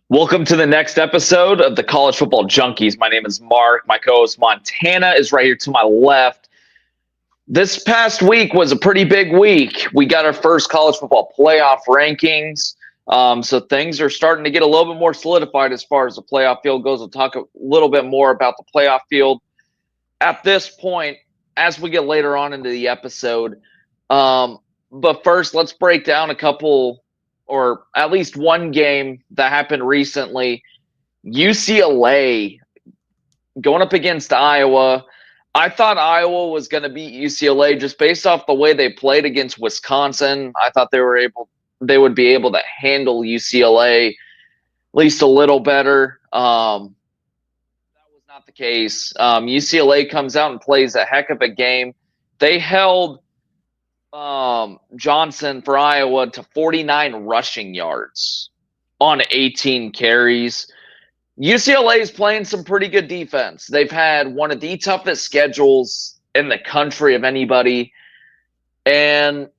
Welcome to the next episode of the College Football Junkies. My name is Mark. My co-host Montana is right here to my left. This past week was a pretty big week. We got our first college football playoff rankings. So things are starting to get a little bit more solidified as far as the playoff field goes. We'll talk a little bit more about the playoff field at this point as we get later on into the episode. But first, let's break down a couple or at least one game that happened recently. UCLA going up against Iowa. I thought Iowa was going to beat UCLA just based off the way they played against Wisconsin. I thought they would be able to handle UCLA at least a little better. That was not the case. UCLA comes out and plays a heck of a game. They held Johnson for Iowa to 49 rushing yards on 18 carries. UCLA is playing some pretty good defense. They've had one of the toughest schedules in the country of anybody, and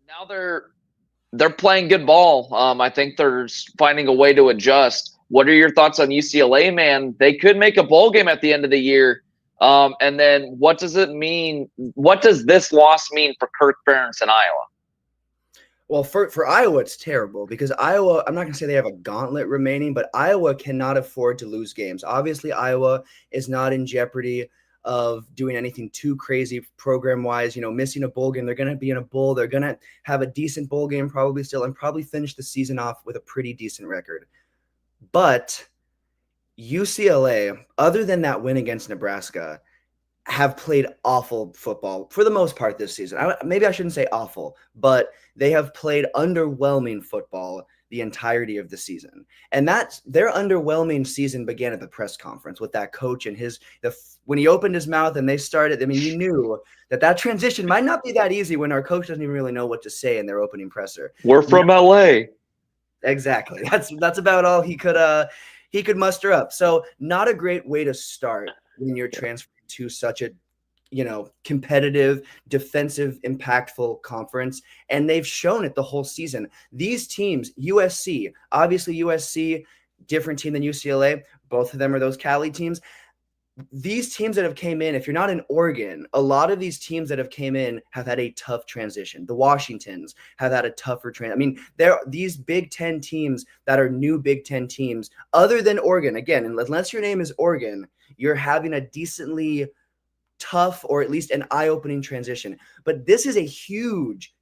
now they're playing good ball. I think they're finding a way to adjust. What are your thoughts on UCLA, man? They could make a bowl game at the end of the year. And then what does it mean? What does this loss mean for Kirk Ferentz in Iowa? Well, for Iowa, it's terrible because Iowa, I'm not going to say they have a gauntlet remaining, but Iowa cannot afford to lose games. Obviously, Iowa is not in jeopardy of doing anything too crazy program-wise, missing a bowl game. They're going to be in a bowl. They're going to have a decent bowl game probably still and probably finish the season off with a pretty decent record. But UCLA, other than that win against Nebraska, have played awful football for the most part this season. Maybe I shouldn't say awful, but they have played underwhelming football the entirety of the season. And their underwhelming season began at the press conference with that coach and when he opened his mouth and they started, you knew that transition might not be that easy when our coach doesn't even really know what to say in their opening presser. We're from LA. Exactly. That's about all he could muster up. So not a great way to start when you're transferring to such a competitive, defensive, impactful conference. And they've shown it the whole season. These teams, USC, different team than UCLA. Both of them are those Cali teams. These teams that have came in, if you're not in Oregon, a lot of these teams that have came in have had a tough transition. The Washingtons have had a tougher transition. These Big Ten teams that are new Big Ten teams, other than Oregon, again, unless your name is Oregon, you're having a decently tough or at least an eye-opening transition. But this is a huge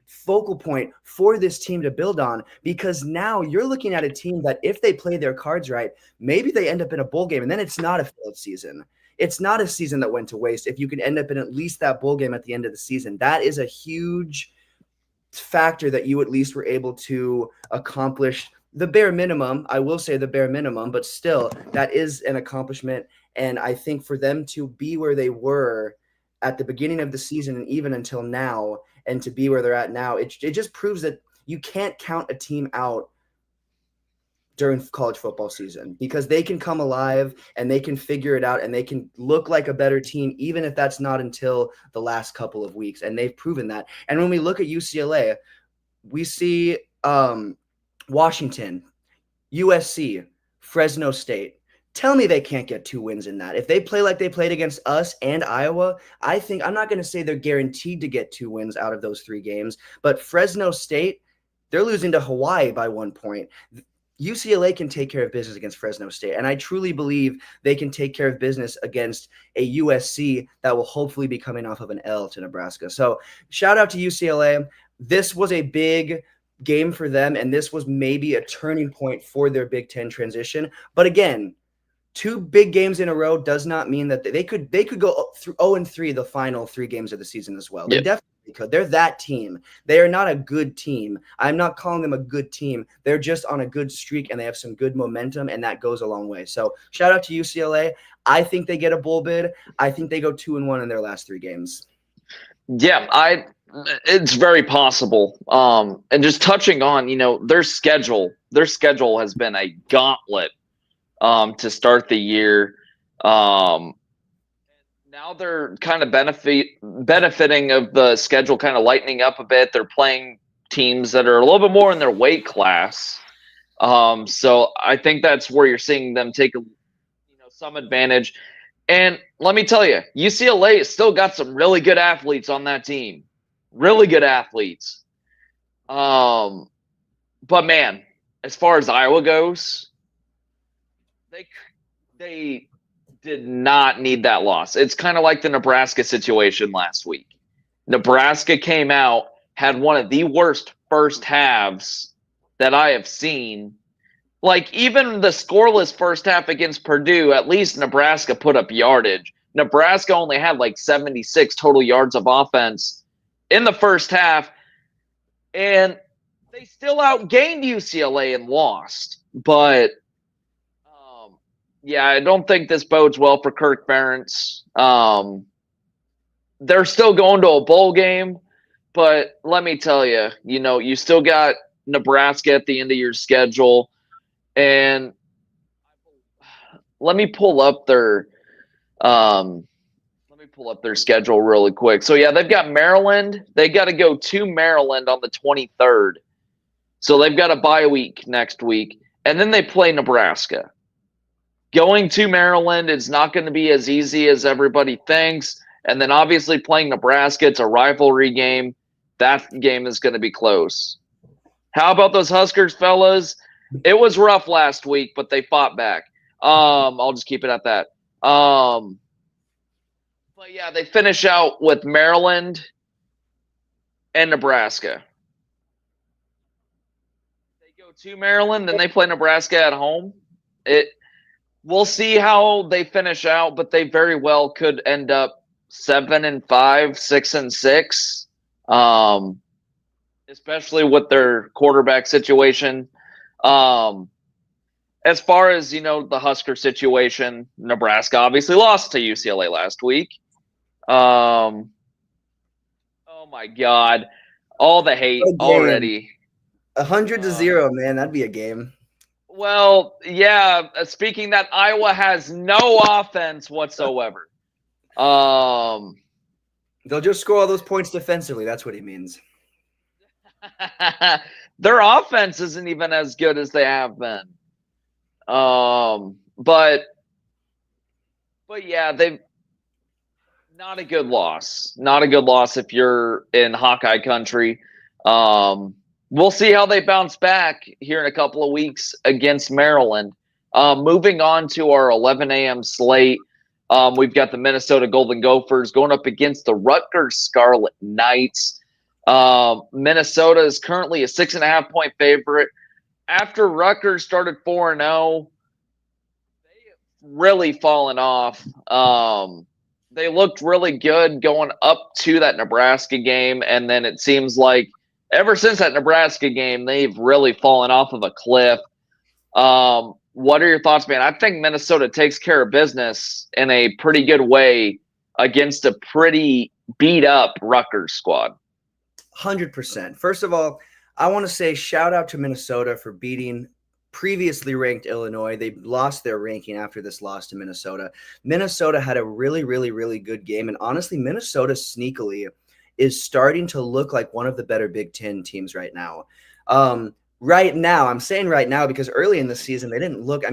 focal point for this team to build on, because now you're looking at a team that if they play their cards right, maybe they end up in a bowl game, and then it's not a failed season. It's not a season that went to waste if you can end up in at least that bowl game at the end of the season. That is a huge factor that you at least were able to accomplish the bare minimum. I will say the bare minimum, but still that is an accomplishment. And I think for them to be where they were at the beginning of the season and even until now, and to be where they're at now, it just proves that you can't count a team out during college football season, because they can come alive and they can figure it out and they can look like a better team, even if that's not until the last couple of weeks. And they've proven that. And when we look at UCLA, we see Washington, USC, Fresno State. Tell me they can't get 2 wins in that. If they play like they played against us and Iowa, I think I'm not going to say they're guaranteed to get 2 wins out of those 3 games, but Fresno State, they're losing to Hawaii by 1 point. UCLA can take care of business against Fresno State, and I truly believe they can take care of business against a USC that will hopefully be coming off of an L to Nebraska. So shout out to UCLA. This was a big game for them, and this was maybe a turning point for their Big Ten transition. But again, 2 big games in a row does not mean that they could go through 0-3 the final 3 games of the season as well. They definitely could. They're that team. They are not a good team. I'm not calling them a good team. They're just on a good streak, and they have some good momentum, and that goes a long way. So shout out to UCLA. I think they get a bowl bid. I think they go 2-1 in their last 3 games. Yeah, it's very possible. And just touching on, their schedule has been a gauntlet to start the year. Now they're kind of benefiting of the schedule kind of lightening up a bit. They're playing teams that are a little bit more in their weight class. So I think that's where you're seeing them take some advantage. And let me tell you, UCLA has still got some really good athletes on that team. Really good athletes. But man, as far as Iowa goes, they did not need that loss. It's kind of like the Nebraska situation last week. Nebraska came out, had one of the worst first halves that I have seen. Like, even the scoreless first half against Purdue, at least Nebraska put up yardage. Nebraska only had like 76 total yards of offense in the first half, and they still outgained UCLA and lost. But, yeah, I don't think this bodes well for Kirk Ferentz. They're still going to a bowl game, but let me tell you, you still got Nebraska at the end of your schedule. And let me pull up their schedule really quick. So yeah, they've got Maryland. They got to go to Maryland on the 23rd. So they've got a bye week next week, and then they play Nebraska. Going to Maryland is not going to be as easy as everybody thinks. And then obviously playing Nebraska, it's a rivalry game. That game is going to be close. How about those Huskers, fellas? It was rough last week, but they fought back. I'll just keep it at that. But yeah, they finish out with Maryland and Nebraska. They go to Maryland, then they play Nebraska at home. We'll see how they finish out, but they very well could end up 7-5, 6-6. Especially with their quarterback situation. As far as, the Husker situation, Nebraska obviously lost to UCLA last week. Oh my God. All the hate already. 100-0, man. That'd be a game. Well, yeah. Speaking that, Iowa has no offense whatsoever. They'll just score all those points defensively. That's what he means. Their offense isn't even as good as they have been. But yeah, they've not a good loss. Not a good loss if you're in Hawkeye country. We'll see how they bounce back here in a couple of weeks against Maryland. Moving on to our 11 a.m. slate, we've got the Minnesota Golden Gophers going up against the Rutgers Scarlet Knights. Minnesota is currently a 6.5-point favorite. After Rutgers started 4-0, they really fallen off. They looked really good going up to that Nebraska game, and then it seems like ever since that Nebraska game, they've really fallen off of a cliff. What are your thoughts, man? I think Minnesota takes care of business in a pretty good way against a pretty beat-up Rutgers squad. 100%. First of all, I want to say shout out to Minnesota for beating previously ranked Illinois. They lost their ranking after this loss to Minnesota. Minnesota had a really, really, really good game. And honestly, Minnesota sneakily is starting to look like one of the better Big Ten teams right now. Right now, I'm saying right now because early in the season, they didn't look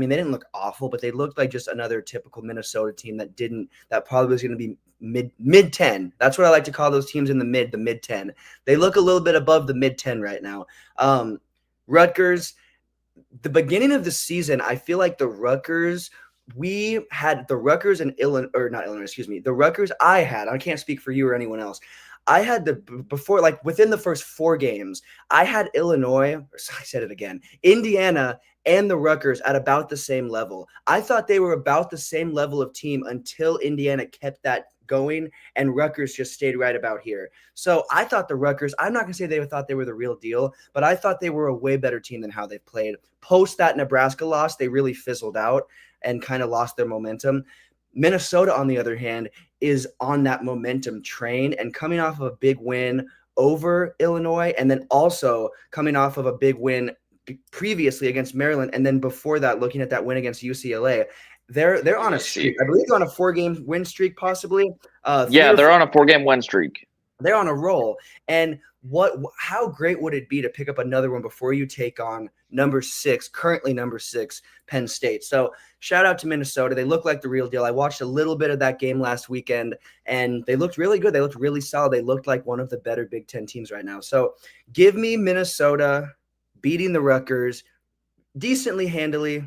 awful, but they looked like just another typical Minnesota team that probably was going to be mid 10. That's what I like to call those teams in the mid 10. They look a little bit above the mid 10 right now. Rutgers, the beginning of the season, I feel like the Rutgers and the Rutgers I can't speak for you or anyone else. I had within the first 4 games, I had Indiana and the Rutgers at about the same level. I thought they were about the same level of team until Indiana kept that going and Rutgers just stayed right about here. So I thought the Rutgers, I'm not going to say they thought they were the real deal, but I thought they were a way better team than how they played. Post that Nebraska loss, they really fizzled out and kind of lost their momentum. Minnesota, on the other hand, is on that momentum train and coming off of a big win over Illinois and then also coming off of a big win previously against Maryland. And then before that, looking at that win against UCLA, they're on a streak. I believe they're on a 4-game win streak, possibly. They're on a 4-game win streak. They're on a roll. And how great would it be to pick up another one before you take on currently number 6, Penn State? So shout out to Minnesota. They look like the real deal. I watched a little bit of that game last weekend, and they looked really good. They looked really solid. They looked like one of the better Big Ten teams right now. So give me Minnesota beating the Rutgers decently handily.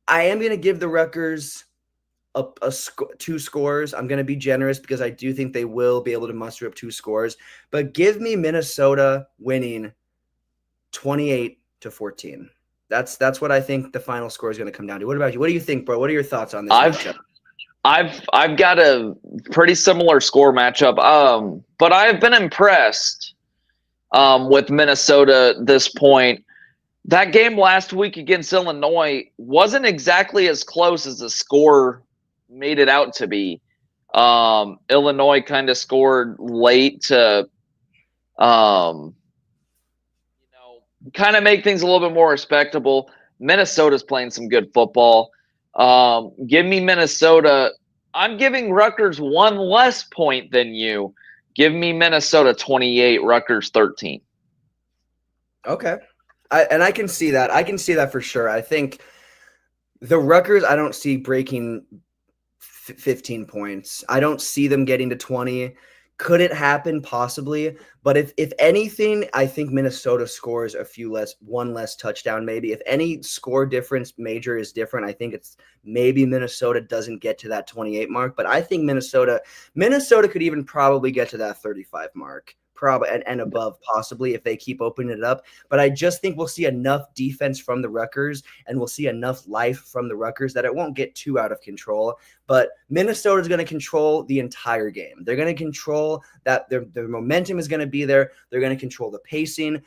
I am going to give the Rutgers two scores. I'm going to be generous because I do think they will be able to muster up 2 scores, but give me Minnesota winning 28-14. That's what I think the final score is going to come down to. What about you? What do you think, bro? What are your thoughts on this matchup? I've got a pretty similar score matchup. But I've been impressed with Minnesota at this point. That game last week against Illinois wasn't exactly as close as the score made it out to be. Illinois kind of scored late to, kind of make things a little bit more respectable. Minnesota's playing some good football. Give me Minnesota. I'm giving Rutgers 1 less point than you. Give me Minnesota 28, Rutgers 13. Okay. I can see that. I can see that for sure. I think the Rutgers, I don't see breaking 15 points. I don't see them getting to 20. Could it happen? Possibly. But if anything, I think Minnesota scores one less touchdown maybe. If any score difference major is different, I think it's maybe Minnesota doesn't get to that 28 mark. But I think Minnesota could even probably get to that 35 mark. Probably and above possibly if they keep opening it up. But I just think we'll see enough defense from the Rutgers and we'll see enough life from the Rutgers that it won't get too out of control. But Minnesota is going to control the entire game. They're going to control that. Their momentum is going to be there. They're going to control the pacing.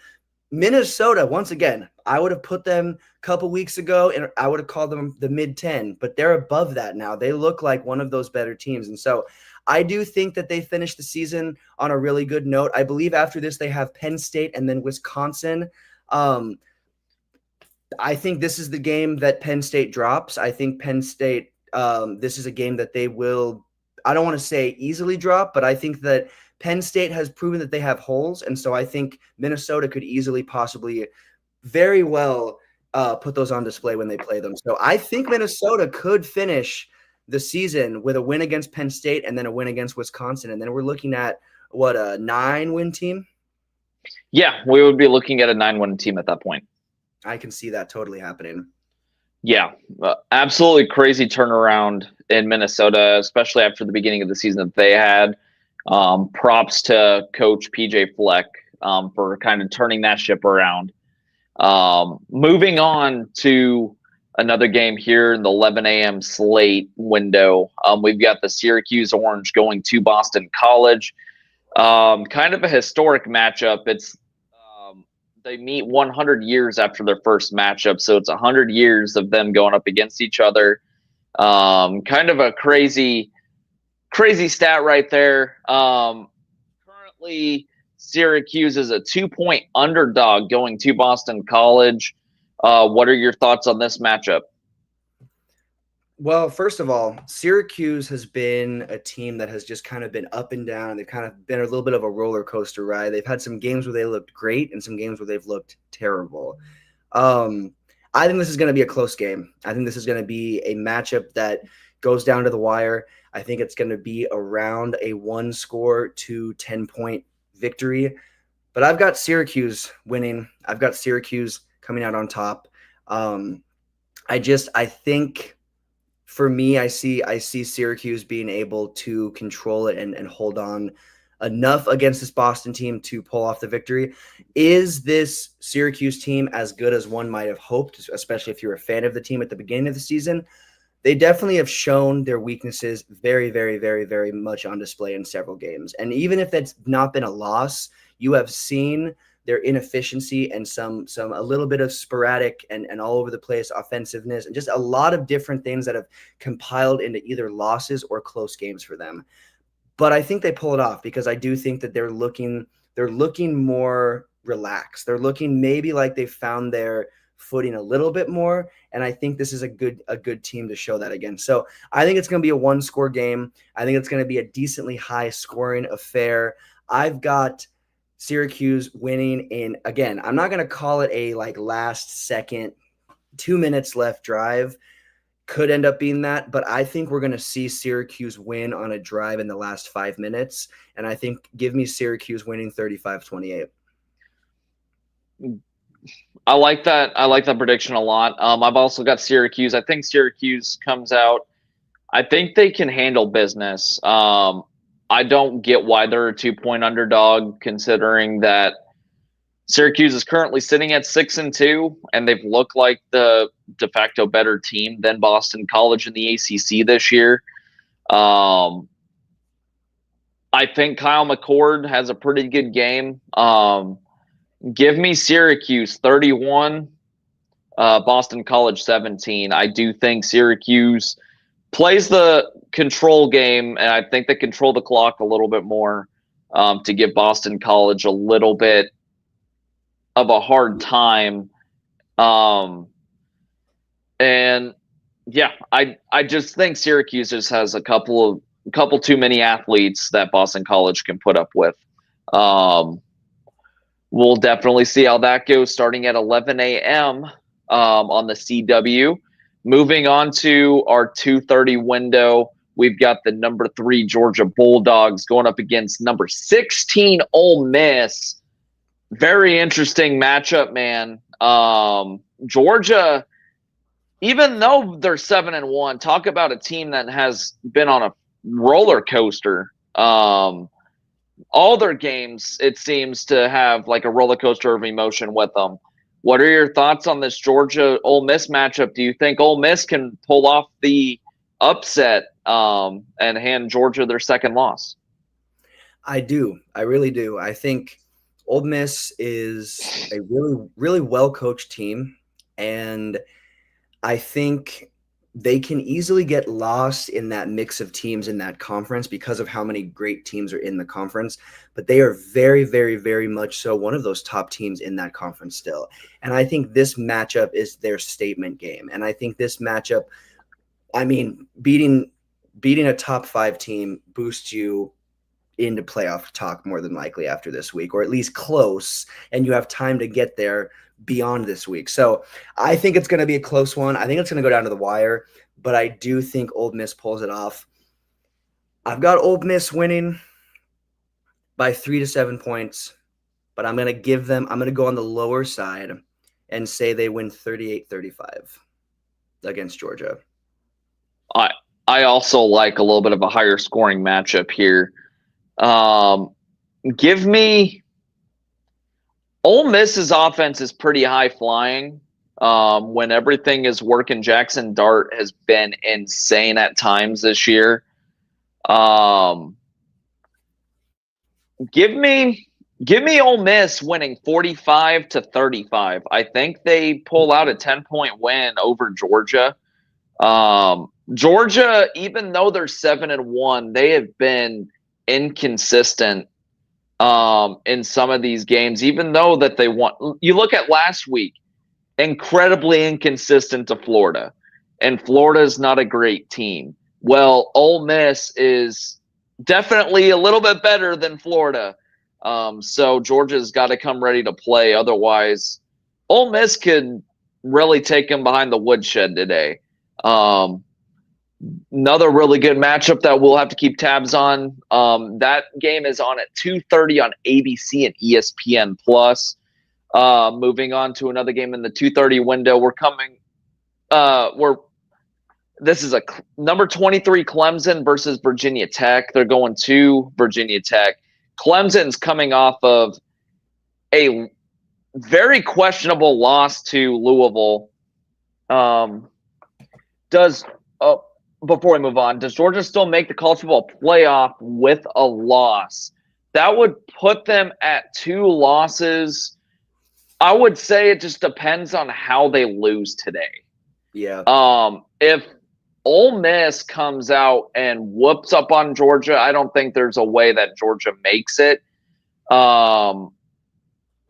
Minnesota, once again, I would have put them a couple weeks ago and I would have called them the mid-10, but they're above that now. They look like one of those better teams. And so I do think that they finished the season on a really good note. I believe after this they have Penn State and then Wisconsin. I think this is the game that Penn State drops. I think Penn State, this is a game that they will, I don't want to say easily drop, but I think that Penn State has proven that they have holes, and so I think Minnesota could easily, possibly, very well put those on display when they play them. So I think Minnesota could finish the season with a win against Penn State and then a win against Wisconsin, and then we're looking at, what, a 9-win team? Yeah, we would be looking at a 9-win team at that point. I can see that totally happening. Yeah, absolutely crazy turnaround in Minnesota, especially after the beginning of the season that they had. Props to Coach PJ Fleck for kind of turning that ship around. Moving on to another game here in the 11 a.m. slate window. We've got the Syracuse Orange going to Boston College. Kind of a historic matchup. It's they meet 100 years after their first matchup, so it's 100 years of them going up against each other. Kind of a crazy stat right there. Currently, Syracuse is a 2-point underdog going to Boston College. What are your thoughts on this matchup? Well, first of all, Syracuse has been a team that has just kind of been up and down. They've kind of been a little bit of a roller coaster ride. They've had some games where they looked great and some games where they've looked terrible. I think this is going to be a close game. I think this is going to be a matchup that goes down to the wire. I think it's going to be around a 1-score to 10-point victory. But I've got Syracuse winning. I've got Syracuse coming out on top. I think for me, I see Syracuse being able to control it and hold on enough against this Boston team to pull off the victory. Is this Syracuse team as good as one might have hoped, especially if you're a fan of the team at the beginning of the season? They definitely have shown their weaknesses very, very, very, very much on display in several games. And even if that's not been a loss, you have seen their inefficiency and a little bit of sporadic and all over the place offensiveness and just a lot of different things that have compiled into either losses or close games for them. But I think they pull it off because I do think that they're looking more relaxed. They're looking maybe like they found their footing a little bit more, and I think this is a good team to show that again. So I think it's going to be a 1-score game. I think it's going to be a decently high scoring affair. I've got Syracuse winning in, again, I'm not going to call it a like last second, 2 minutes left drive. Could end up being that, but I think we're going to see Syracuse win on a drive in the last 5 minutes. And I think give me Syracuse winning 35-28. I like that. I like that prediction a lot. I've also got Syracuse. I think Syracuse comes out. I think they can handle business. I don't get why they're a 2-point underdog, considering that Syracuse is currently sitting at 6-2, and they've looked like the de facto better team than Boston College in the ACC this year. I think Kyle McCord has a pretty good game. Give me Syracuse 31, Boston College 17. I do think Syracuse plays the control game, and I think they control the clock a little bit more to give Boston College a little bit of a hard time. And yeah, I just think Syracuse just has a couple too many athletes that Boston College can put up with. We'll definitely see how that goes starting at 11 a.m. On the CW. Moving on to our 2:30 window, we've got the number 3 Georgia Bulldogs going up against number 16 Ole Miss. Very interesting matchup, man. Georgia, even though they're 7-1, talk about a team that has been on a roller coaster. All their games, it seems to have like a roller coaster of emotion with them. What are your thoughts on this Georgia Ole Miss matchup? Do you think Ole Miss can pull off the upset and hand Georgia their second loss? I do. I really do. I think Ole Miss is a really, really well-coached team, and I think they can easily get lost in that mix of teams in that conference because of how many great teams are in the conference. But they are very, very, very much so one of those top teams in that conference still. And I think this matchup is their statement game. And I think this matchup, I mean, beating a top 5 team boosts you into playoff talk more than likely after this week, or at least close, and you have time to get there beyond this week. So I think it's going to be a close one. I think it's going to go down to the wire, but I do think Ole Miss pulls it off. I've got Ole Miss winning by 3 to 7 points, but I'm going to go on the lower side and say they win 38-35 against Georgia. I also like a little bit of a higher scoring matchup here. Give me Ole Miss's offense is pretty high flying. When everything is working, Jackson Dart has been insane at times this year. Give me Ole Miss winning 45-35. I think they pull out a 10-point win over Georgia. Georgia, even though they're 7-1, they have been inconsistent in some of these games, even though that they won. You look at last week, incredibly inconsistent to Florida, and Florida is not a great team. Well, Ole Miss is definitely a little bit better than Florida. So Georgia's got to come ready to play. Otherwise, Ole Miss could really take them behind the woodshed today. Another really good matchup that we'll have to keep tabs on. That game is on at 2:30 on ABC and ESPN Plus. Moving on to another game in the 2:30 window. This is a number 23 Clemson versus Virginia Tech. They're going to Virginia Tech. Clemson's coming off of a very questionable loss to Louisville. Before we move on, does Georgia still make the college football playoff with a loss? That would put them at 2 losses. I would say it just depends on how they lose today. Yeah. If Ole Miss comes out and whoops up on Georgia, I don't think there's a way that Georgia makes it.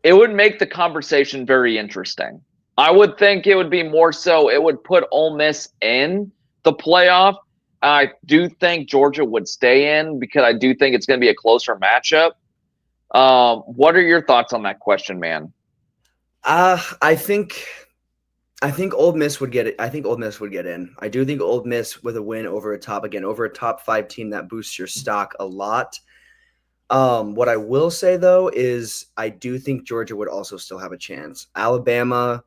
It would make the conversation very interesting. I would think it would be more so it would put Ole Miss in the playoff. I do think Georgia would stay in because I do think it's going to be a closer matchup. What are your thoughts on that question, man? I think Ole Miss would get it. I think Ole Miss would get in. I do think Ole Miss with a win over a top 5 team that boosts your stock a lot. What I will say though is I do think Georgia would also still have a chance. Alabama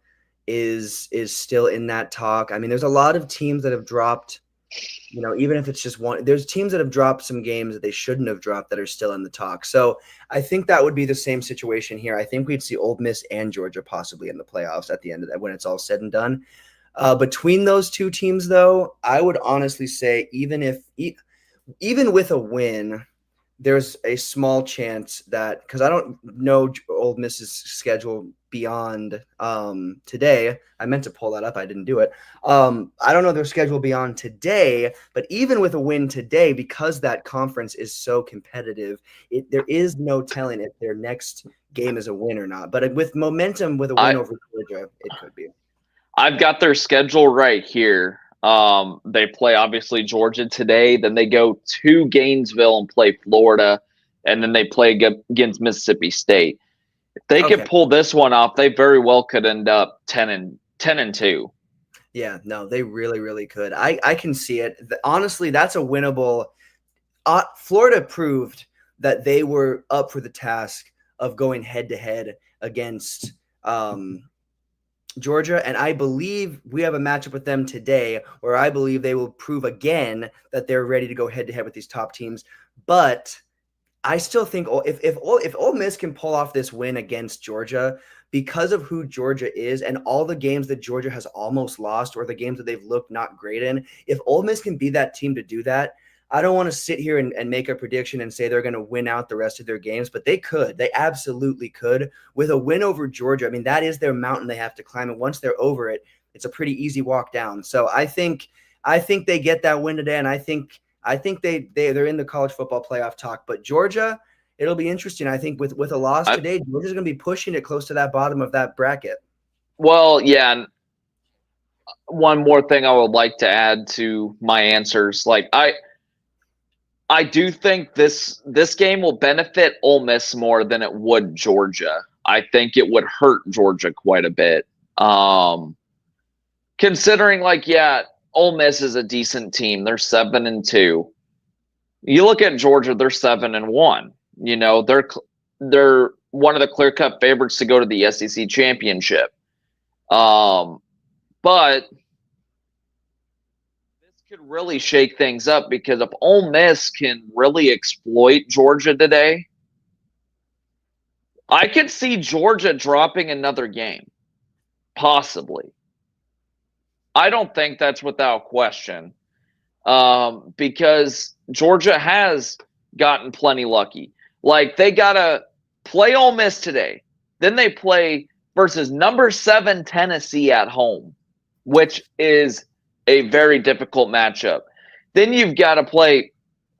is still in that talk. I mean, there's a lot of teams that have dropped, even if it's just one, there's teams that have dropped some games that they shouldn't have dropped that are still in the talk. So I think that would be the same situation here. I think we'd see Ole Miss and Georgia possibly in the playoffs at the end of that when it's all said and done. Between those two teams, though, I would honestly say even with a win, there's a small chance that because I don't know Ole Miss's schedule beyond today. I meant to pull that up. I didn't do it. I don't know their schedule beyond today, but even with a win today, because that conference is so competitive, there is no telling if their next game is a win or not. But with momentum, with a win over Georgia, it could be. I've got their schedule right here. They play obviously Georgia today, then they go to Gainesville and play Florida, and then they play against Mississippi State. If they could pull this one off, they very well could end up 10-2. Yeah, no, they really, really could. I can see it. Honestly, that's a winnable. Florida proved that they were up for the task of going head to head against Georgia, and I believe we have a matchup with them today where I believe they will prove again that they're ready to go head to head with these top teams. But I still think if Ole Miss can pull off this win against Georgia because of who Georgia is and all the games that Georgia has almost lost or the games that they've looked not great in, if Ole Miss can be that team to do that, I don't want to sit here and make a prediction and say they're going to win out the rest of their games, but they could. They absolutely could. With a win over Georgia, I mean, that is their mountain they have to climb, and once they're over it, it's a pretty easy walk down. So I think they get that win today, and I think they're in the college football playoff talk. But Georgia, it'll be interesting. I think with a loss today, Georgia's going to be pushing it close to that bottom of that bracket. Well, yeah, and one more thing I would like to add to my answers, like I do think this game will benefit Ole Miss more than it would Georgia. I think it would hurt Georgia quite a bit. Considering, Ole Miss is a decent team. They're 7-2. You look at Georgia; they're 7-1. They're one of the clear-cut favorites to go to the SEC championship. But could really shake things up because if Ole Miss can really exploit Georgia today, I could see Georgia dropping another game, possibly. I don't think that's without question because Georgia has gotten plenty lucky. Like, they got to play Ole Miss today. Then they play versus number 7 Tennessee at home, which is a very difficult matchup. Then you've got to play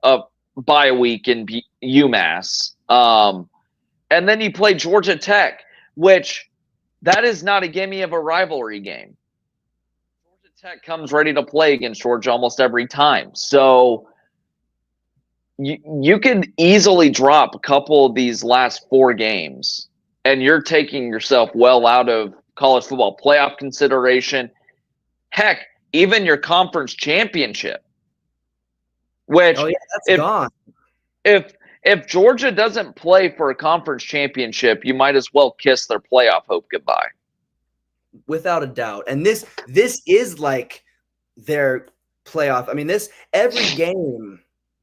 a bye week in UMass. And then you play Georgia Tech, which that is not a gimme of a rivalry game. Georgia Tech comes ready to play against Georgia almost every time. So you could easily drop a couple of these last 4 games, and you're taking yourself well out of college football playoff consideration. Heck, even your conference championship, which that's gone. If Georgia doesn't play for a conference championship, you might as well kiss their playoff hope goodbye. Without a doubt. And this is like their playoff. I mean, every game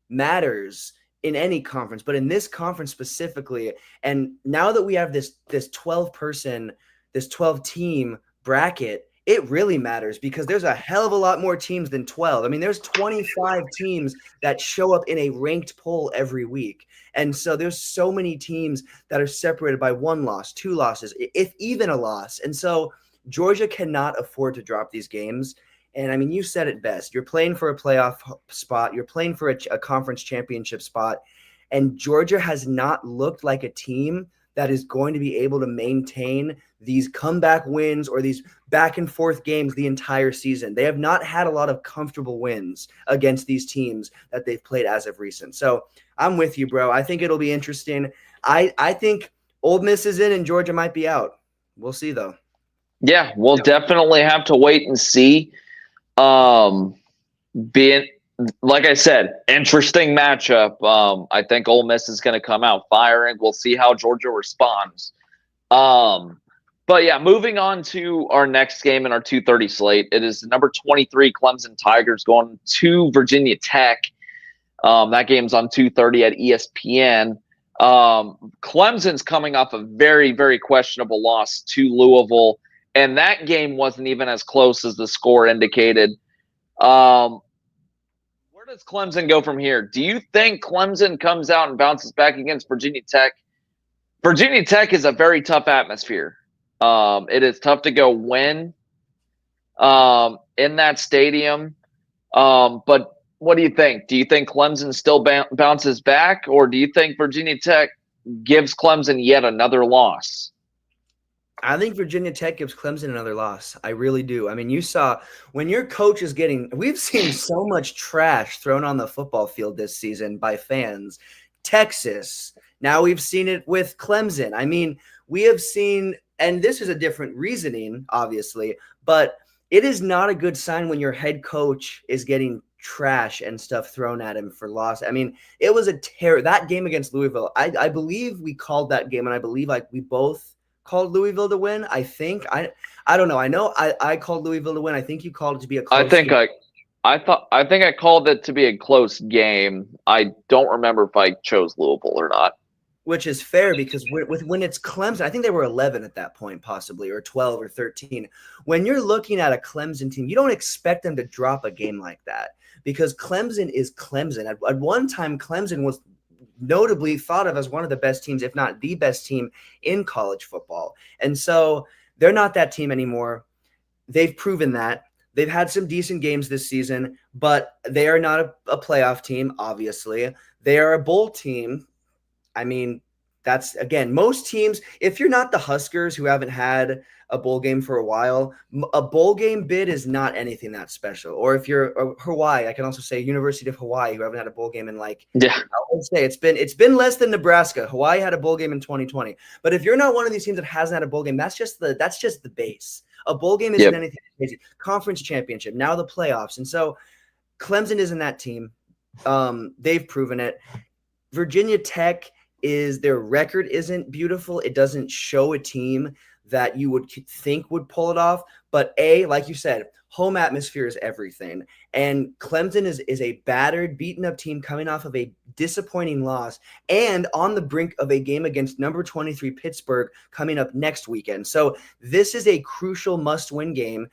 matters in any conference, but in this conference specifically, and now that we have this 12-person, this 12-team bracket, it really matters because there's a hell of a lot more teams than 12. I mean, there's 25 teams that show up in a ranked poll every week. And so there's so many teams that are separated by 1 loss, 2 losses, if even a loss. And so Georgia cannot afford to drop these games. And I mean, you said it best. You're playing for a playoff spot. You're playing for a conference championship spot. And Georgia has not looked like a team that is going to be able to maintain these comeback wins or these back and forth games the entire season. They have not had a lot of comfortable wins against these teams that they've played as of recent. So I'm with you, bro. I think it'll be interesting. I think Ole Miss is in and Georgia might be out. We'll see though. Yeah, we'll definitely have to wait and see. Being like I said, interesting matchup. I think Ole Miss is going to come out firing. We'll see how Georgia responds. But yeah, moving on to our next game in our 2:30 slate. It is number 23 Clemson Tigers going to Virginia Tech. That game's on 2:30 at ESPN. Clemson's coming off a very, very questionable loss to Louisville, and that game wasn't even as close as the score indicated. Where does Clemson go from here? Do you think Clemson comes out and bounces back against Virginia Tech? Virginia Tech is a very tough atmosphere. It is tough to go win in that stadium. But what do you think? Do you think Clemson still bounces back, or do you think Virginia Tech gives Clemson yet another loss? I think Virginia Tech gives Clemson another loss. I really do. I mean, you saw when your coach is we've seen so much trash thrown on the football field this season by fans. Texas. Now we've seen it with Clemson. I mean, we have seen, and this is a different reasoning, obviously, but it is not a good sign when your head coach is getting trash and stuff thrown at him for loss. I mean, it was a terror. That game against Louisville, I believe we called that game, and I believe we both called Louisville to win. I think I don't know. I know I called Louisville to win. I think you called it to be a close game. I think I called it to be a close game. I don't remember if I chose Louisville or not. Which is fair because when it's Clemson, I think they were 11 at that point, possibly, or 12 or 13. When you're looking at a Clemson team, you don't expect them to drop a game like that because Clemson is Clemson. At one time, Clemson was notably thought of as one of the best teams, if not the best team in college football. And so they're not that team anymore. They've proven that. They've had some decent games this season, but they are not a playoff team, obviously. They are a bowl team. I mean, that's, again, most teams, if you're not the Huskers who haven't had a bowl game for a while, a bowl game bid is not anything that special. Or if you're Hawaii, I can also say University of Hawaii, who haven't had a bowl game in I would say it's been less than Nebraska. Hawaii had a bowl game in 2020. But if you're not one of these teams that hasn't had a bowl game, that's just the base. A bowl game isn't anything crazy. Conference championship, now the playoffs. And so Clemson isn't that team. They've proven it. Virginia Tech their record isn't beautiful. It doesn't show a team that you would think would pull it off. But like you said, home atmosphere is everything. And Clemson is a battered, beaten up team coming off of a disappointing loss and on the brink of a game against number 23 Pittsburgh coming up next weekend. So this is a crucial must-win game.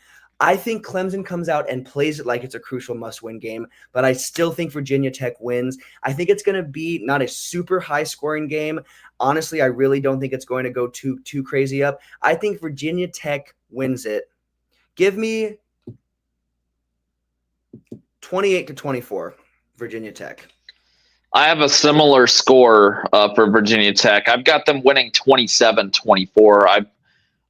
I think Clemson comes out and plays it like it's a crucial must-win game, but I still think Virginia Tech wins. I think it's going to be not a super high-scoring game. Honestly, I really don't think it's going to go too crazy up. I think Virginia Tech wins it. Give me 28-24, Virginia Tech. I have a similar score for Virginia Tech. I've got them winning 27-24.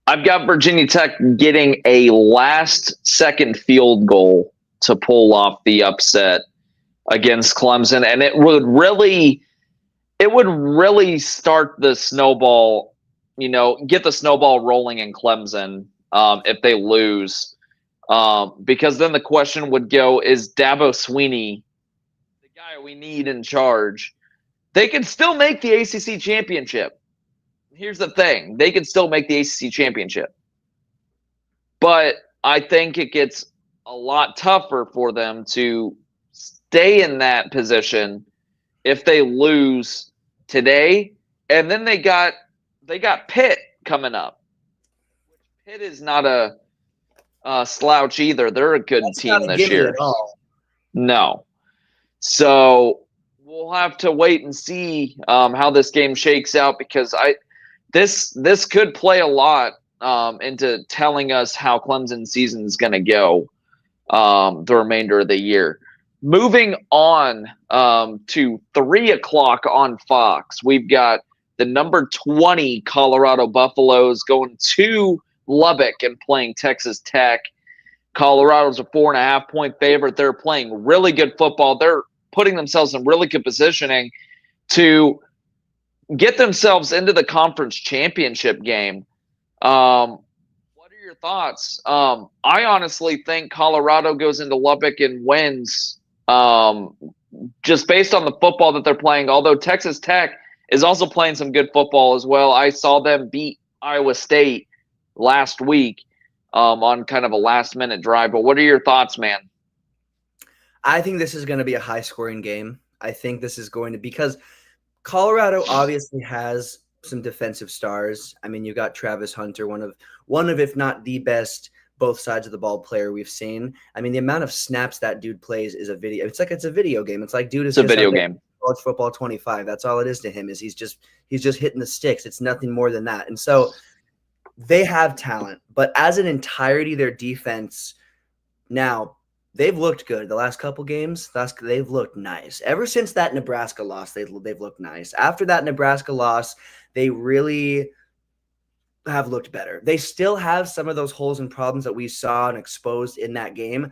I've got Virginia Tech getting a last-second field goal to pull off the upset against Clemson, and it would really start the snowball, get the snowball rolling in Clemson if they lose, because then the question would go: is Dabo Swinney the guy we need in charge? They could still make the ACC championship. Here's the thing. They can still make the ACC championship. But I think it gets a lot tougher for them to stay in that position if they lose today. And then they got Pitt coming up. Pitt is not a slouch either. They're a good team this year. At all. No. So we'll have to wait and see how this game shakes out because this could play a lot into telling us how Clemson's season is going to go the remainder of the year. Moving on to 3 o'clock on Fox, we've got the number 20 Colorado Buffaloes going to Lubbock and playing Texas Tech. Colorado's a 4.5-point favorite. They're playing really good football. They're putting themselves in really good positioning to get themselves into the conference championship game. What are your thoughts? I honestly think Colorado goes into Lubbock and wins, just based on the football that they're playing. Although Texas Tech is also playing some good football as well. I saw them beat Iowa State last week on kind of a last-minute drive. But what are your thoughts, man? I think this is going to be a high-scoring game. I think this is going to, because Colorado obviously has some defensive stars. I mean, you got Travis Hunter, one of if not the best both sides of the ball player we've seen. I mean, the amount of snaps that dude plays is a video. It's like it's a video game. It's like dude is It's a video game. College football 25. That's all it is to him. Is he's just hitting the sticks. It's nothing more than that. And so they have talent, but as an entirety, their defense now. They've looked good the last couple games. They've looked nice. Ever since that Nebraska loss, they've looked nice. After that Nebraska loss, they really have looked better. They still have some of those holes and problems that we saw and exposed in that game,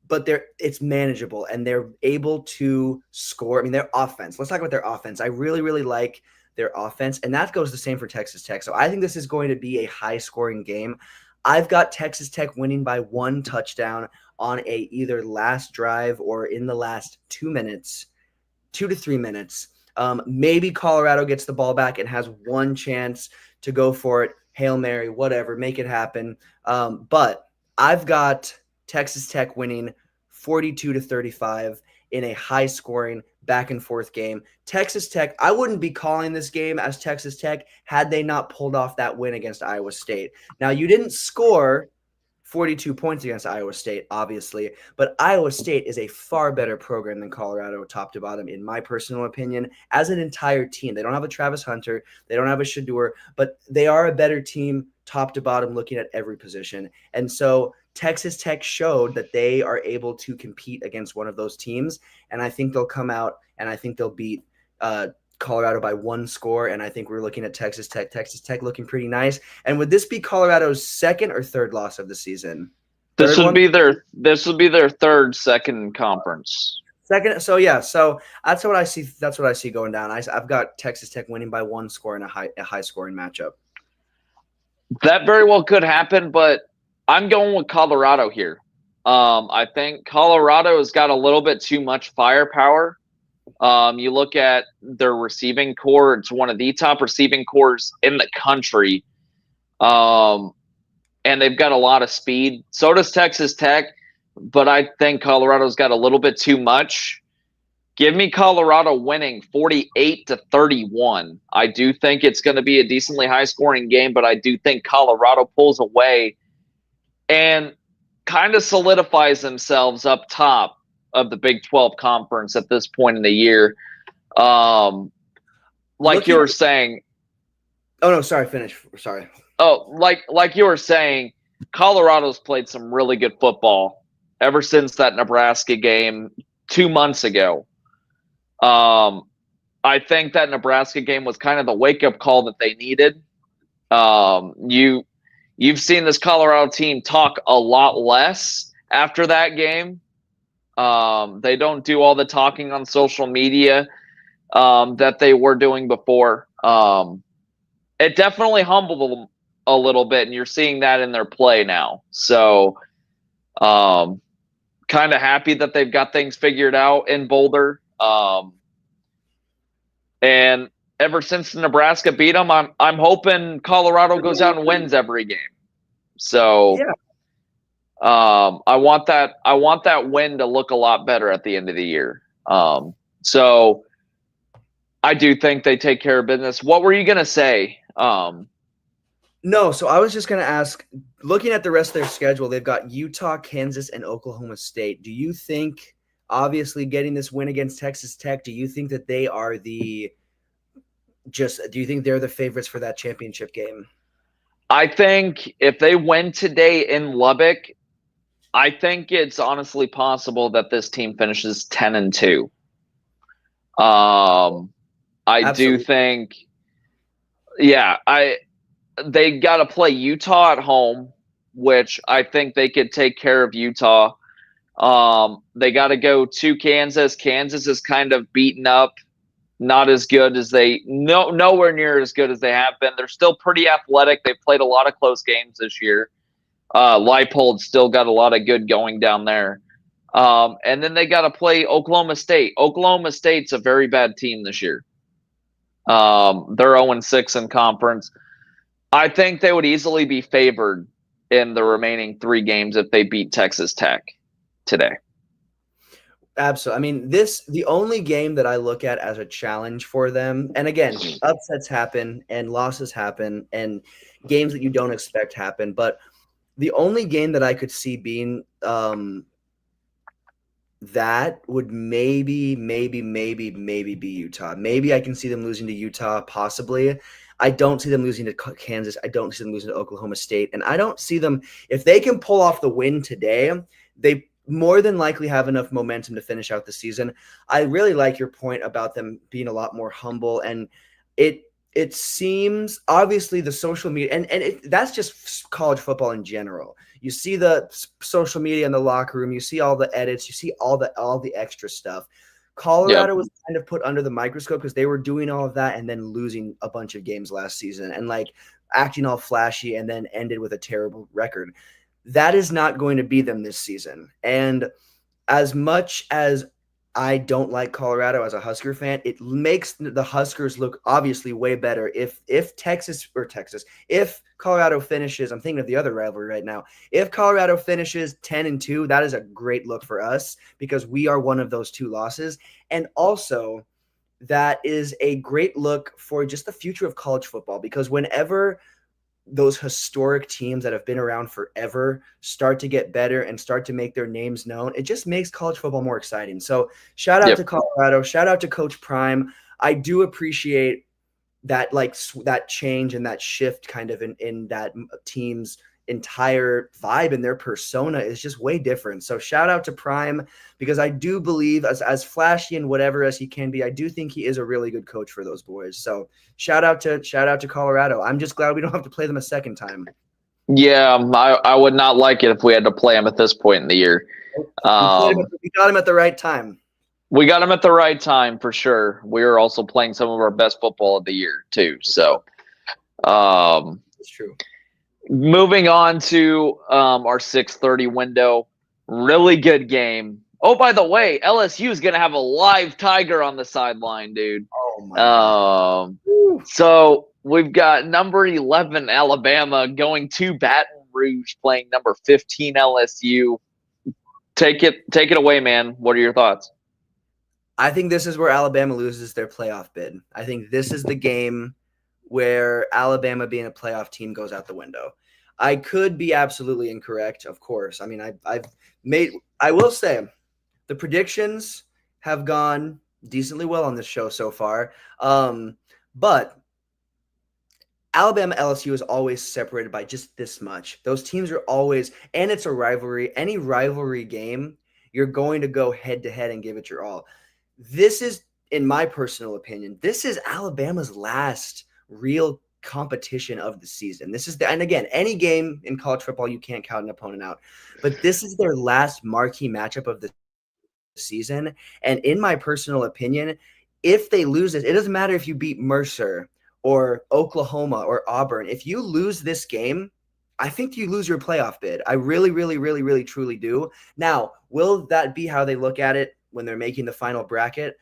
but it's manageable and they're able to score. I mean, their offense. Let's talk about their offense. I really, really like their offense, and that goes the same for Texas Tech. So I think this is going to be a high-scoring game. I've got Texas Tech winning by 1 touchdown on a either last drive or in the last 2 minutes, 2 to 3 minutes. Maybe Colorado gets the ball back and has one chance to go for it. Hail Mary, whatever, make it happen. But I've got Texas Tech winning 42-35 in a high-scoring back-and-forth game. Texas Tech, I wouldn't be calling this game as Texas Tech had they not pulled off that win against Iowa State. Now, you didn't score 42 points against Iowa State, obviously, but Iowa State is a far better program than Colorado top to bottom, in my personal opinion, as an entire team. They don't have a Travis Hunter. They don't have a Shador, but they are a better team top to bottom looking at every position. And so Texas Tech showed that they are able to compete against one of those teams, and I think they'll come out and I think they'll beat Colorado by 1 score, and I think we're looking at Texas Tech looking pretty nice. And would this be Colorado's second or third loss of the season? This would be their third second conference. Second, so yeah, so that's what I see. That's what I see going down. I've got Texas Tech winning by 1 score in a high scoring matchup. That very well could happen, but I'm going with Colorado here. I think Colorado has got a little bit too much firepower. You look at their receiving core; it's one of the top receiving cores in the country, and they've got a lot of speed. So does Texas Tech, but I think Colorado's got a little bit too much. Give me Colorado winning 48-31. I do think it's going to be a decently high-scoring game, but I do think Colorado pulls away and kind of solidifies themselves up top of the Big 12 conference at this point in the year. Like you were saying. Oh, no, sorry, finish. Sorry. Oh, like you were saying, Colorado's played some really good football ever since that Nebraska game 2 months ago. I think that Nebraska game was kind of the wake-up call that they needed. You've seen this Colorado team talk a lot less after that game. They don't do all the talking on social media that they were doing before. It definitely humbled them a little bit, and you're seeing that in their play now. So kind of happy that they've got things figured out in Boulder. And ever since Nebraska beat them, I'm hoping Colorado goes out and wins every game. So yeah. I want that win to look a lot better at the end of the year. So I do think they take care of business. What were you gonna say? No, so I was just going to ask, looking at the rest of their schedule, they've got Utah, Kansas, and Oklahoma State. Do you think, obviously getting this win against Texas Tech, do you think that they are do you think they're the favorites for that championship game? I think if they win today in Lubbock, I think it's honestly possible that this team finishes 10-2. I Absolutely. do think, they got to play Utah at home, which I think they could take care of Utah. They got to go to Kansas. Kansas is kind of beaten up. not as good as nowhere near as good as they have been. They're still pretty athletic. They've played a lot of close games this year. Leipold's still got a lot of good going down there. And then they got to play Oklahoma State. Oklahoma State's a very bad team this year. They're 0-6 in conference. I think they would easily be favored in the remaining 3 games if they beat Texas Tech today. Absolutely. I mean, the only game that I look at as a challenge for them, and again, upsets happen and losses happen and games that you don't expect happen, but the only game that I could see being that would maybe be Utah. Maybe I can see them losing to Utah, possibly. I don't see them losing to Kansas. I don't see them losing to Oklahoma State. And I don't see them, if they can pull off the win today, they more than likely have enough momentum to finish out the season. I really like your point about them being a lot more humble, and it seems obviously the social media and that's just college football in general. You see the social media in the locker room, you see all the edits, you see all the extra stuff. Colorado was kind of put under the microscope because they were doing all of that and then losing a bunch of games last season and like acting all flashy and then ended with a terrible record. That is not going to be them this season. And as much as I don't like Colorado as a Husker fan, it makes the Huskers look obviously way better if Colorado finishes, I'm thinking of the other rivalry right now. If Colorado finishes 10-2, that is a great look for us because we are one of those 2 losses. And also that is a great look for just the future of college football because whenever those historic teams that have been around forever start to get better and start to make their names known, it just makes college football more exciting. So shout out to Colorado, shout out to Coach Prime. I do appreciate that, like that change and that shift kind of in that team's entire vibe and their persona is just way different. So shout out to Prime because I do believe as flashy and whatever as he can be, I do think he is a really good coach for those boys. So shout out to Colorado. I'm just glad we don't have to play them a second time. Yeah, I would not like it if we had to play them at this point in the year. We got him at the right time. We got them at the right time for sure. We are also playing some of our best football of the year too. So it's true. Moving on to our 6:30 window, really good game. Oh, by the way, LSU is going to have a live tiger on the sideline, dude. Oh my God. So we've got number 11 Alabama going to Baton Rouge playing number 15 LSU. Take it away, man. What are your thoughts? I think this is where Alabama loses their playoff bid. I think this is the game where Alabama being a playoff team goes out the window. I could be absolutely incorrect, of course. I mean, I will say the predictions have gone decently well on this show so far. But Alabama LSU is always separated by just this much. Those teams are always, and it's a rivalry. Any rivalry game, you're going to go head to head and give it your all. This is, in my personal opinion, this is Alabama's last real competition of the season. This is and again, any game in college football, you can't count an opponent out, but this is their last marquee matchup of the season. And in my personal opinion, if they lose it doesn't matter if you beat Mercer or Oklahoma or Auburn. If you lose this game, I think you lose your playoff bid. I really, really, really, really, truly do. Now, will that be how they look at it when they're making the final bracket?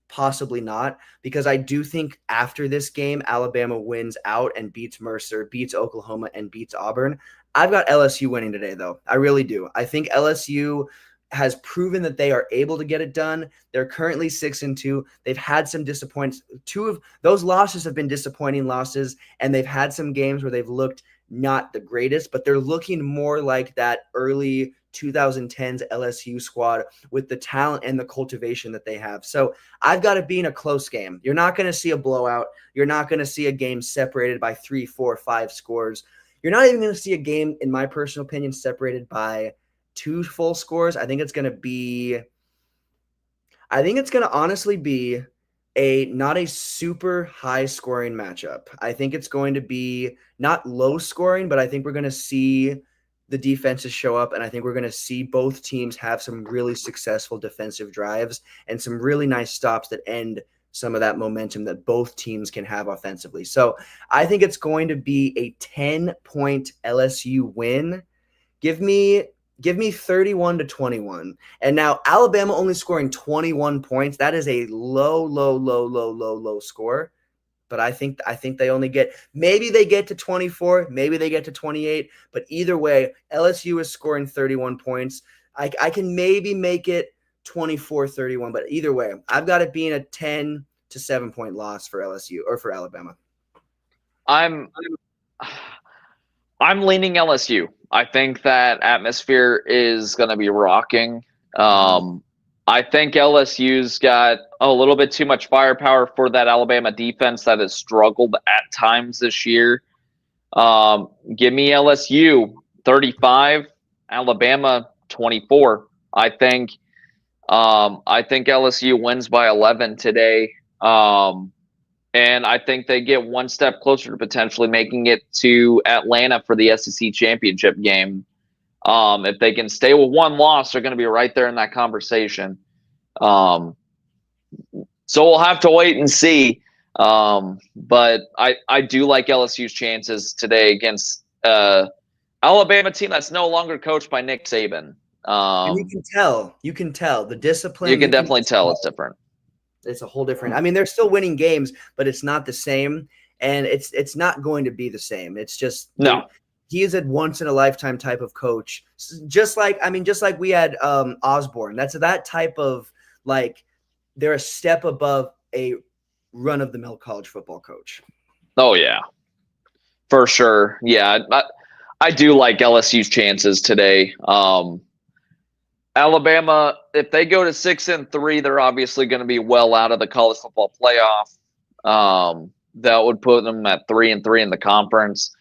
Possibly not, because I do think after this game, Alabama wins out and beats Mercer, beats Oklahoma, and beats Auburn. I've got LSU winning today, though. I really do. I think LSU has proven that they are able to get it done. They're currently 6-2. They've had some disappointments. 2 of those losses have been disappointing losses, and they've had some games where they've looked not the greatest, but they're looking more like that early 2010s LSU squad with the talent and the cultivation that they have. So I've got it being a close game. You're not going to see a blowout. You're not going to see a game separated by 3, 4, 5 scores. You're not even going to see a game, in my personal opinion, separated by 2 full scores. I think it's going to honestly be not a super high scoring matchup. I think it's going to be not low scoring, but I think we're going to see the defenses show up, and I think we're going to see both teams have some really successful defensive drives and some really nice stops that end some of that momentum that both teams can have offensively. So I think it's going to be a 10-point LSU win. Give me 31-21. And now Alabama only scoring 21 points. That is a low score. But I think they only get, maybe they get to 24, maybe they get to 28. But either way, LSU is scoring 31 points. I can maybe make it 24-31. But either way, I've got it being a 10 to 7 point loss for LSU or for Alabama. I'm leaning LSU. I think that atmosphere is going to be rocking. I think LSU's got a little bit too much firepower for that Alabama defense that has struggled at times this year. Give me LSU 35, Alabama 24. I think LSU wins by 11 today. And I think they get one step closer to potentially making it to Atlanta for the SEC championship game. If they can stay with one loss, they're going to be right there in that conversation. So we'll have to wait and see. But I do like LSU's chances today against Alabama team that's no longer coached by Nick Saban. And you can tell the discipline. You can definitely tell it's different. It's a whole different. I mean, they're still winning games, but it's not the same, and it's not going to be the same. It's just no. He is a once in a lifetime type of coach. Just like we had Osborne. That's that type of, like, they're a step above a run of the mill college football coach. Oh yeah, for sure. Yeah, I do like LSU's chances today. Alabama, if they go to 6-3, they're obviously going to be well out of the college football playoff. That would put them at 3-3 in the conference.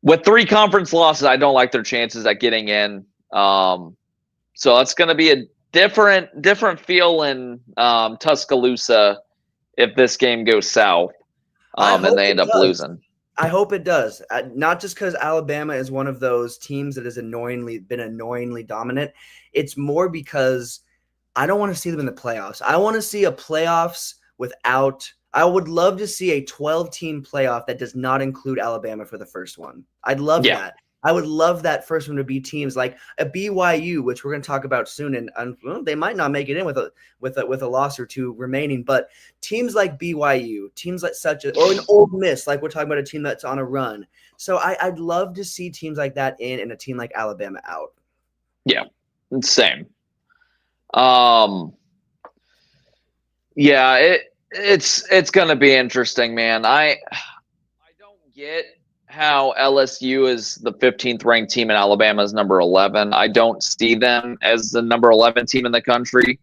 With 3 conference losses, I don't like their chances at getting in. So it's going to be a different feel in Tuscaloosa if this game goes south and they end up losing. I hope it does. Not just because Alabama is one of those teams that has been annoyingly dominant. It's more because I don't want to see them in the playoffs. I want to see a playoffs without – I would love to see a 12-team playoff that does not include Alabama for the first one. I'd love that. I would love that first one to be teams like a BYU, which we're going to talk about soon, and well, they might not make it in with a loss or two remaining. But teams like BYU, teams like or an Ole Miss, like we're talking about a team that's on a run. So I'd love to see teams like that in, and a team like Alabama out. Yeah, same. Yeah, it's going to be interesting, man. I don't get how LSU is the 15th ranked team and Alabama is number 11. I don't see them as the number 11 team in the country.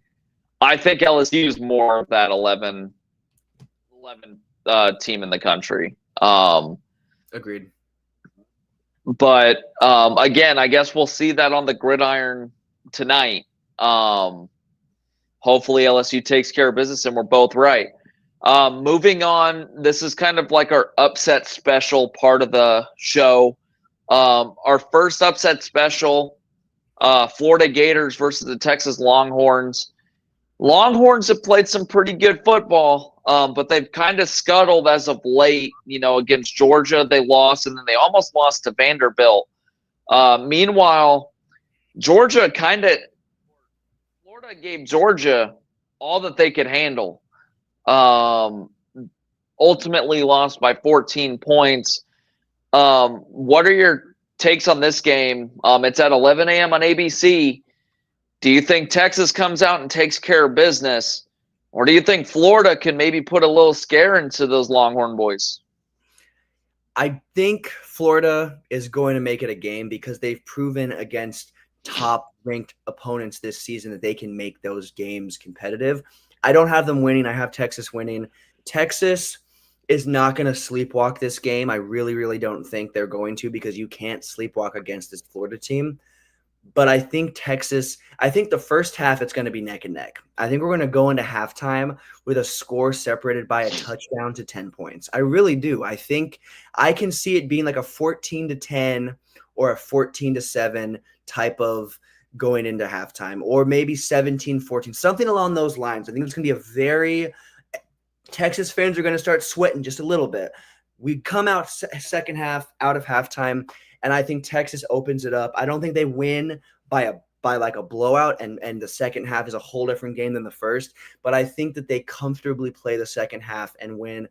I think LSU is more of that 11 team in the country. Agreed. But again, I guess we'll see that on the gridiron tonight. Hopefully LSU takes care of business and we're both right. Moving on, this is kind of like our upset special part of the show. Our first upset special, Florida Gators versus the Texas Longhorns. Longhorns have played some pretty good football, but they've kind of scuttled as of late. Against Georgia, they lost, and then they almost lost to Vanderbilt. Meanwhile, Florida gave Georgia all that they could handle. Ultimately lost by 14 points. What are your takes on this game? It's at 11 a.m. on ABC. Do you think Texas comes out and takes care of business? Or do you think Florida can maybe put a little scare into those Longhorn boys? I think Florida is going to make it a game because they've proven against top-ranked opponents this season that they can make those games competitive. I don't have them winning. I have Texas winning. Texas is not going to sleepwalk this game. I really, really don't think they're going to, because you can't sleepwalk against this Florida team. But I think the first half it's going to be neck and neck. I think we're going to go into halftime with a score separated by a touchdown to 10 points. I really do. I think I can see it being like a 14-10 or a 14-7 type of going into halftime, or maybe 17-14, something along those lines. I think it's going to be a very Texas fans are going to start sweating just a little bit. We come out second half, out of halftime, and I think Texas opens it up. I don't think they win by like a blowout, and the second half is a whole different game than the first. But I think that they comfortably play the second half and win.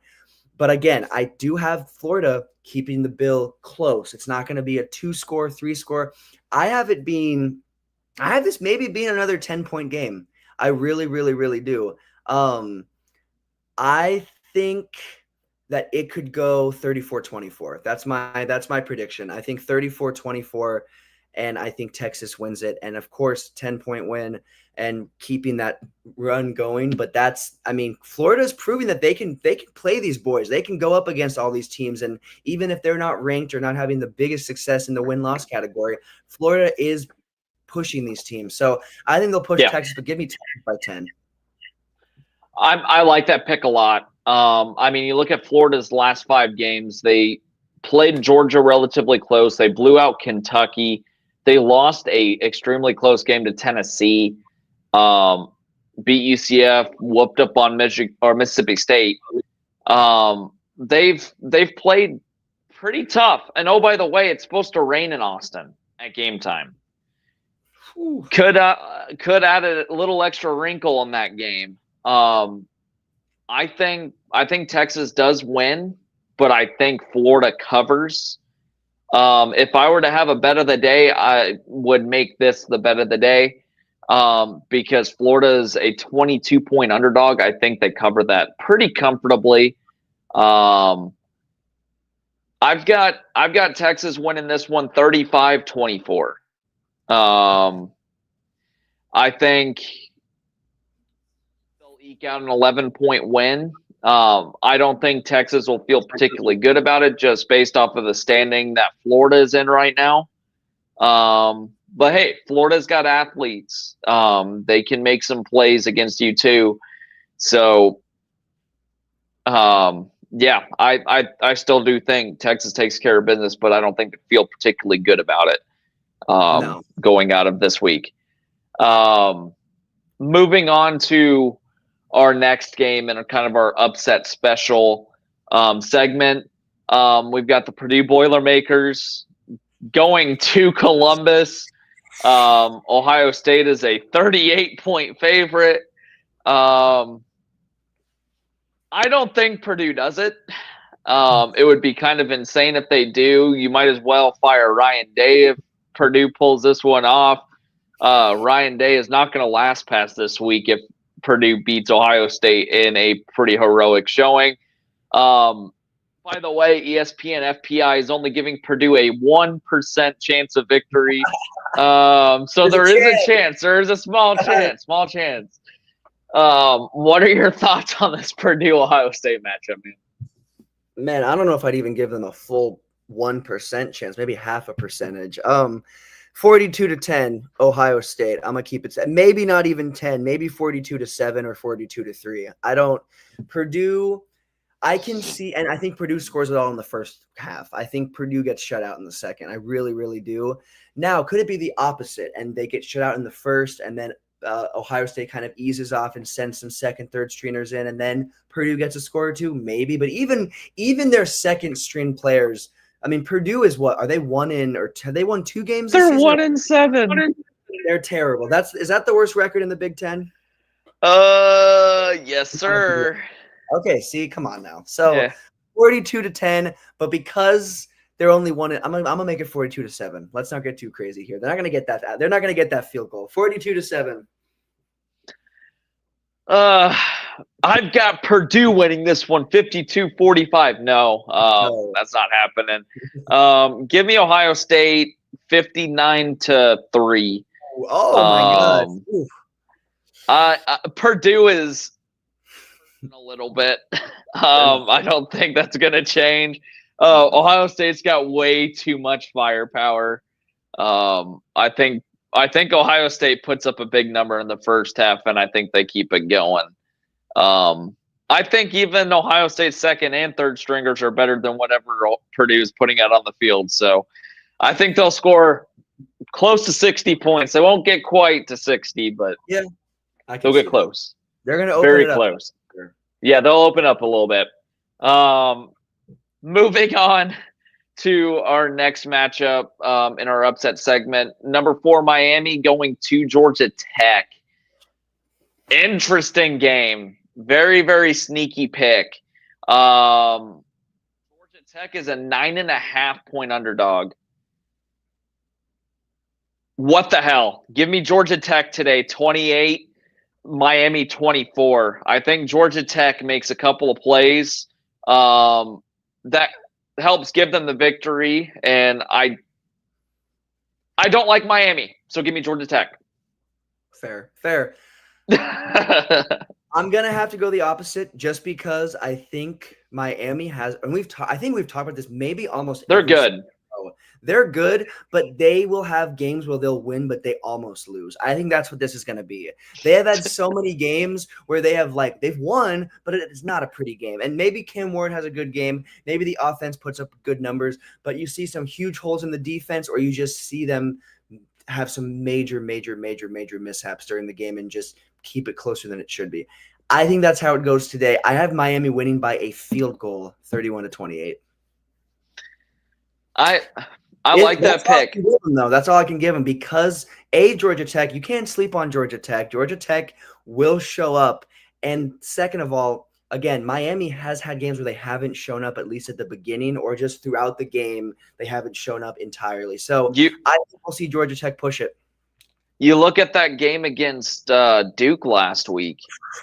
But again, I do have Florida keeping the bill close. It's not going to be a 2-score, 3-score. I have this maybe being another 10-point game. I really, really, really do. I think that it could go 34-24. That's my prediction. I think 34-24, and I think Texas wins it. And of course, 10-point win and keeping that run going. But Florida's proving that they can play these boys. They can go up against all these teams. And even if they're not ranked or not having the biggest success in the win-loss category, Florida is pushing these teams. So I think they'll push Texas, but give me Texas by 10. I like that pick a lot. You look at Florida's last 5 games. They played Georgia relatively close. They blew out Kentucky. They lost a extremely close game to Tennessee. Beat UCF, whooped up on Mississippi State. They've played pretty tough. And oh, by the way, it's supposed to rain in Austin at game time. Could add a little extra wrinkle in that game. I think Texas does win, but I think Florida covers. If I were to have a bet of the day, I would make this the bet of the day. Because Florida is a 22-point underdog. I think they cover that pretty comfortably. I've got Texas winning this one 35-24. I think they'll eke out an 11-point win. I don't think Texas will feel particularly good about it just based off of the standing that Florida is in right now. But hey, Florida's got athletes. They can make some plays against you too. So, I still do think Texas takes care of business, but I don't think they feel particularly good about it going out of this week. Moving on to our next game and kind of our upset special segment. We've got the Purdue Boilermakers going to Columbus. Ohio State is a 38-point favorite. I don't think Purdue does it. It would be kind of insane if they do. You might as well fire Ryan Day if Purdue pulls this one off. Ryan Day is not going to last past this week if Purdue beats Ohio State in a pretty heroic showing. By the way, ESPN FPI is only giving Purdue a 1% chance of victory. So there is a chance. There is a small chance. What are your thoughts on this Purdue-Ohio State matchup, man? Man, I don't know if I'd even give them a full 1% chance, maybe half a percentage. 42-10, Ohio State. I'm gonna keep it. Maybe not even 10. Maybe 42-7 or 42-3. Purdue. I can see, and I think Purdue scores it all in the first half. I think Purdue gets shut out in the second. I really, really do. Now, could it be the opposite, and they get shut out in the first, and then Ohio State kind of eases off and sends some second, third stringers in, and then Purdue gets a score or two? Maybe, but even their second string players. Purdue is what? Are they have they won 2 games? They're 1-7. They're terrible. Is that the worst record in the Big Ten? Yes, sir. Okay, see, come on now. So 42-10, but because they're only one, I'm gonna make it 42-7. Let's not get too crazy here. They're not gonna get that. They're not gonna get that field goal. 42-7. I've got Purdue winning this one 52-45. No, that's not happening. Give me Ohio State 59-3. Oh my God. Purdue is a little bit. I don't think that's going to change. Ohio State's got way too much firepower. I think Ohio State puts up a big number in the first half, and I think they keep it going. I think even Ohio State's second and third stringers are better than whatever Purdue is putting out on the field. So I think they'll score close to 60 points. They won't get quite to 60, but they'll get close. They're going to open very it up. close. Yeah, they'll open up a little bit. Moving on to our next matchup in our upset segment. Number 4, Miami going to Georgia Tech. Interesting game. Very, very sneaky pick. Georgia Tech is a 9.5-point underdog. What the hell? Give me Georgia Tech today, 28, Miami 24. I think Georgia Tech makes a couple of plays that helps give them the victory, and I don't like Miami, so give me Georgia Tech. Fair. I'm gonna have to go the opposite, just because I think Miami has, and I think we've talked about this maybe almost. They're good. They're good, but they will have games where they'll win, but they almost lose. I think that's what this is going to be. They have had so many games where they've won, but it's not a pretty game. And maybe Cam Ward has a good game. Maybe the offense puts up good numbers, but you see some huge holes in the defense, or you just see them have some major mishaps during the game and just keep it closer than it should be. I think that's how it goes today. I have Miami winning by a field goal, 31-28. I like that pick. That's all I can give them, because Georgia Tech, you can't sleep on Georgia Tech. Georgia Tech will show up. And second of all, again, Miami has had games where they haven't shown up, at least at the beginning, or just throughout the game, they haven't shown up entirely. So I think we'll see Georgia Tech push it. You look at that game against Duke last week.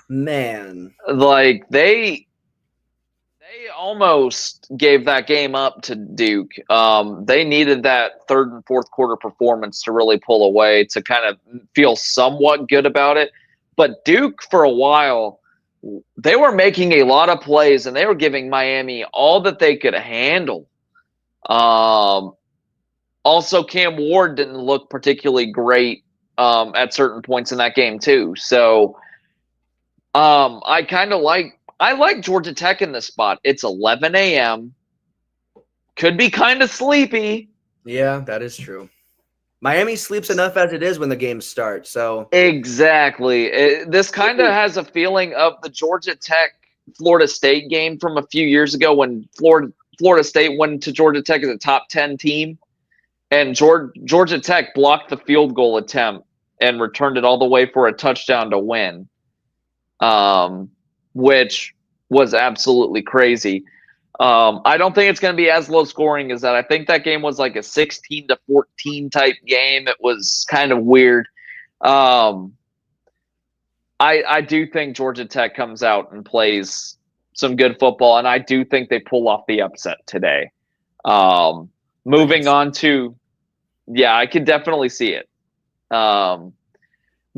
Man. Like, they almost gave that game up to Duke. They needed that third and fourth quarter performance to really pull away, to kind of feel somewhat good about it. But Duke, for a while, they were making a lot of plays, and they were giving Miami all that they could handle. Also, Cam Ward didn't look particularly great at certain points in that game too. So I like Georgia Tech in this spot. It's 11 a.m. Could be kind of sleepy. Yeah, that is true. Miami sleeps enough as it is when the games start. So exactly. This kind of has a feeling of the Georgia Tech Florida State game from a few years ago, when Florida State went to Georgia Tech as a top 10 team, and Georgia Tech blocked the field goal attempt and returned it all the way for a touchdown to win, which was absolutely crazy. I don't think it's going to be as low scoring as that. I think that game was like a 16-14 type game. It was kind of weird. I do think Georgia Tech comes out and plays some good football, and I do think they pull off the upset today. Moving on to, I could definitely see it.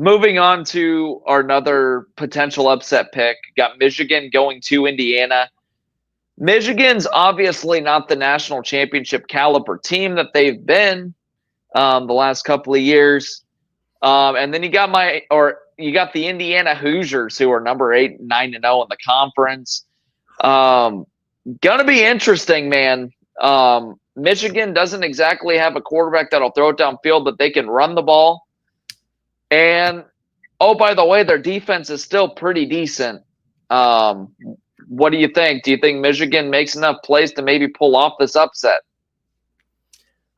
Moving on to our another potential upset pick, got Michigan going to Indiana. Michigan's obviously not the national championship caliber team that they've been the last couple of years. And then you got the Indiana Hoosiers, who are number 8, 9-0 in the conference. Gonna be interesting, man. Michigan doesn't exactly have a quarterback that'll throw it downfield, but they can run the ball. And, oh, by the way, their defense is still pretty decent. What do you think? Do you think Michigan makes enough plays to maybe pull off this upset?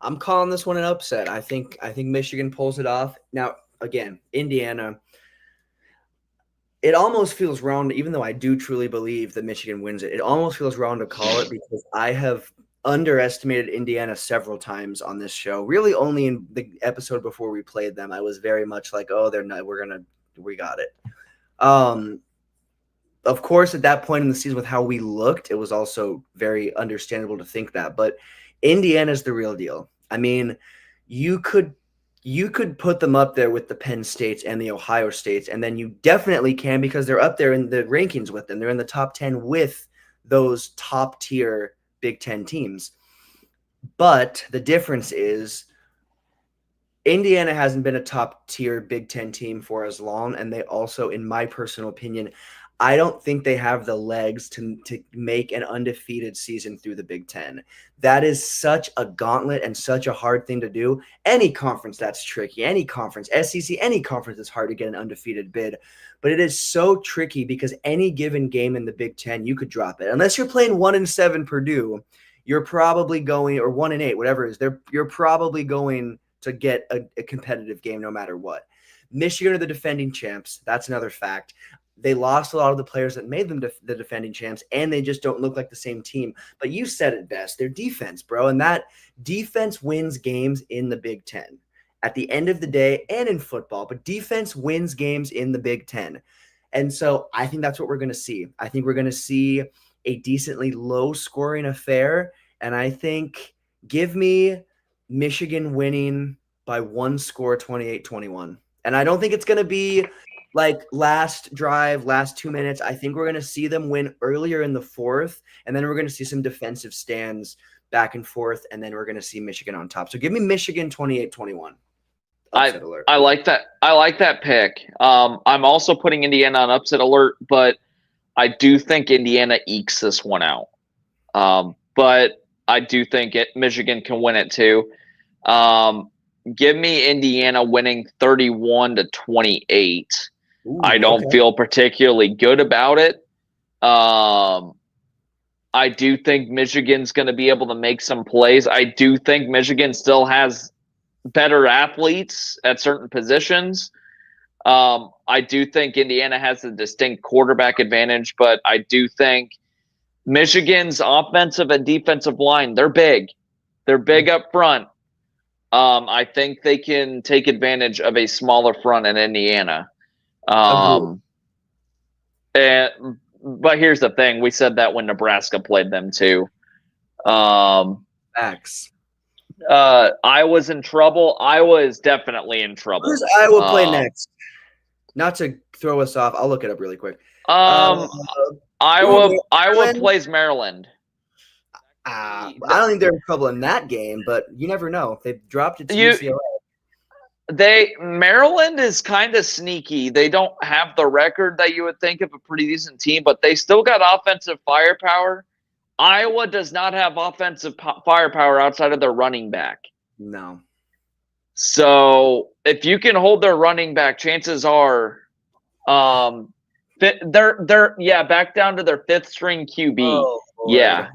I'm calling this one an upset. I think Michigan pulls it off. Now, again, Indiana, it almost feels wrong, even though I do truly believe that Michigan wins it. It almost feels wrong to call it, because I have underestimated Indiana several times on this show. Really, only in the episode before we played them, I was very much like, "Oh, they're not. We got it." Of course, at that point in the season, with how we looked, it was also very understandable to think that. But Indiana's the real deal. I mean, you could put them up there with the Penn States and the Ohio States, and then you definitely can, because they're up there in the rankings with them. They're in the top 10 with those top tier Big Ten teams. But the difference is Indiana hasn't been a top tier Big Ten team for as long. And they also, in my personal opinion, I don't think they have the legs to make an undefeated season through the Big Ten. That is such a gauntlet and such a hard thing to do. Any conference that's tricky, any conference, SEC, any conference is hard to get an undefeated bid. But it is so tricky because any given game in the Big Ten, you could drop it. Unless you're playing 1-7 Purdue, you're probably going, or 1-8, whatever it is, you're probably going to get a competitive game no matter what. Michigan are the defending champs. That's another fact. They lost a lot of the players that made them the defending champs, and they just don't look like the same team. But you said it best. Their defense, bro. And that defense wins games in the Big Ten at the end of the day and in football. But defense wins games in the Big Ten. And so I think that's what we're going to see. I think we're going to see a decently low-scoring affair. And I think give me Michigan winning by one score, 28-21. And I don't think it's going to be like last drive, last 2 minutes. I think we're going to see them win earlier in the fourth, and then we're going to see some defensive stands back and forth, and then we're going to see Michigan on top. So give me Michigan 28-21. I like that. I like that pick. I'm also putting Indiana on upset alert, but I do think Indiana ekes this one out. But I do think Michigan can win it too. Give me Indiana winning 31-28. Ooh, I don't feel particularly good about it. I do think Michigan's going to be able to make some plays. I do think Michigan still has better athletes at certain positions. I do think Indiana has a distinct quarterback advantage, but I do think Michigan's offensive and defensive line, they're big. They're big up front. I think they can take advantage of a smaller front in Indiana. But here's the thing. We said that when Nebraska played them too. Facts. Iowa's in trouble. Iowa is definitely in trouble. Who's Iowa play next? Not to throw us off. I'll look it up really quick. Iowa plays Maryland. I don't think they're in trouble in that game, but you never know. They've dropped it to UCLA. Maryland is kind of sneaky. They don't have the record that you would think of a pretty decent team, but they still got offensive firepower. Iowa does not have offensive firepower outside of their running back. No. So if you can hold their running back, chances are they're back down to their fifth string QB. Oh, yeah.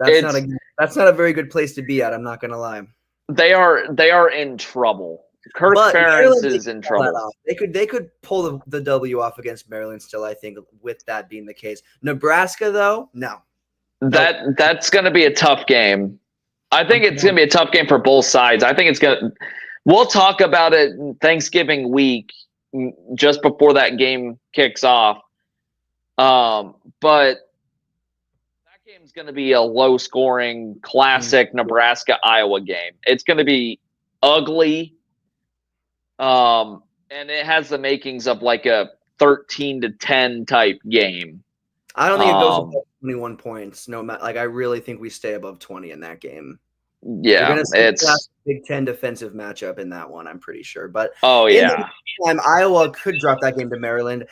That's not a very good place to be at, I'm not gonna lie. They are in trouble. Kirk Ferentz is in trouble. They could pull the W off against Maryland still, I think, with that being the case. Nebraska, though, no. That's going to be a tough game. I think it's going to be a tough game for both sides. I think we'll talk about it Thanksgiving week just before that game kicks off. But that game's going to be a low-scoring, classic Nebraska-Iowa game. It's going to be ugly. And it has the makings of like a 13-10 type game. I don't think it goes above 21 points. No, I really think we stay above 20 in that game. Yeah, it's Big Ten defensive matchup in that one. I'm pretty sure. But in the meantime, Iowa could drop that game to Maryland.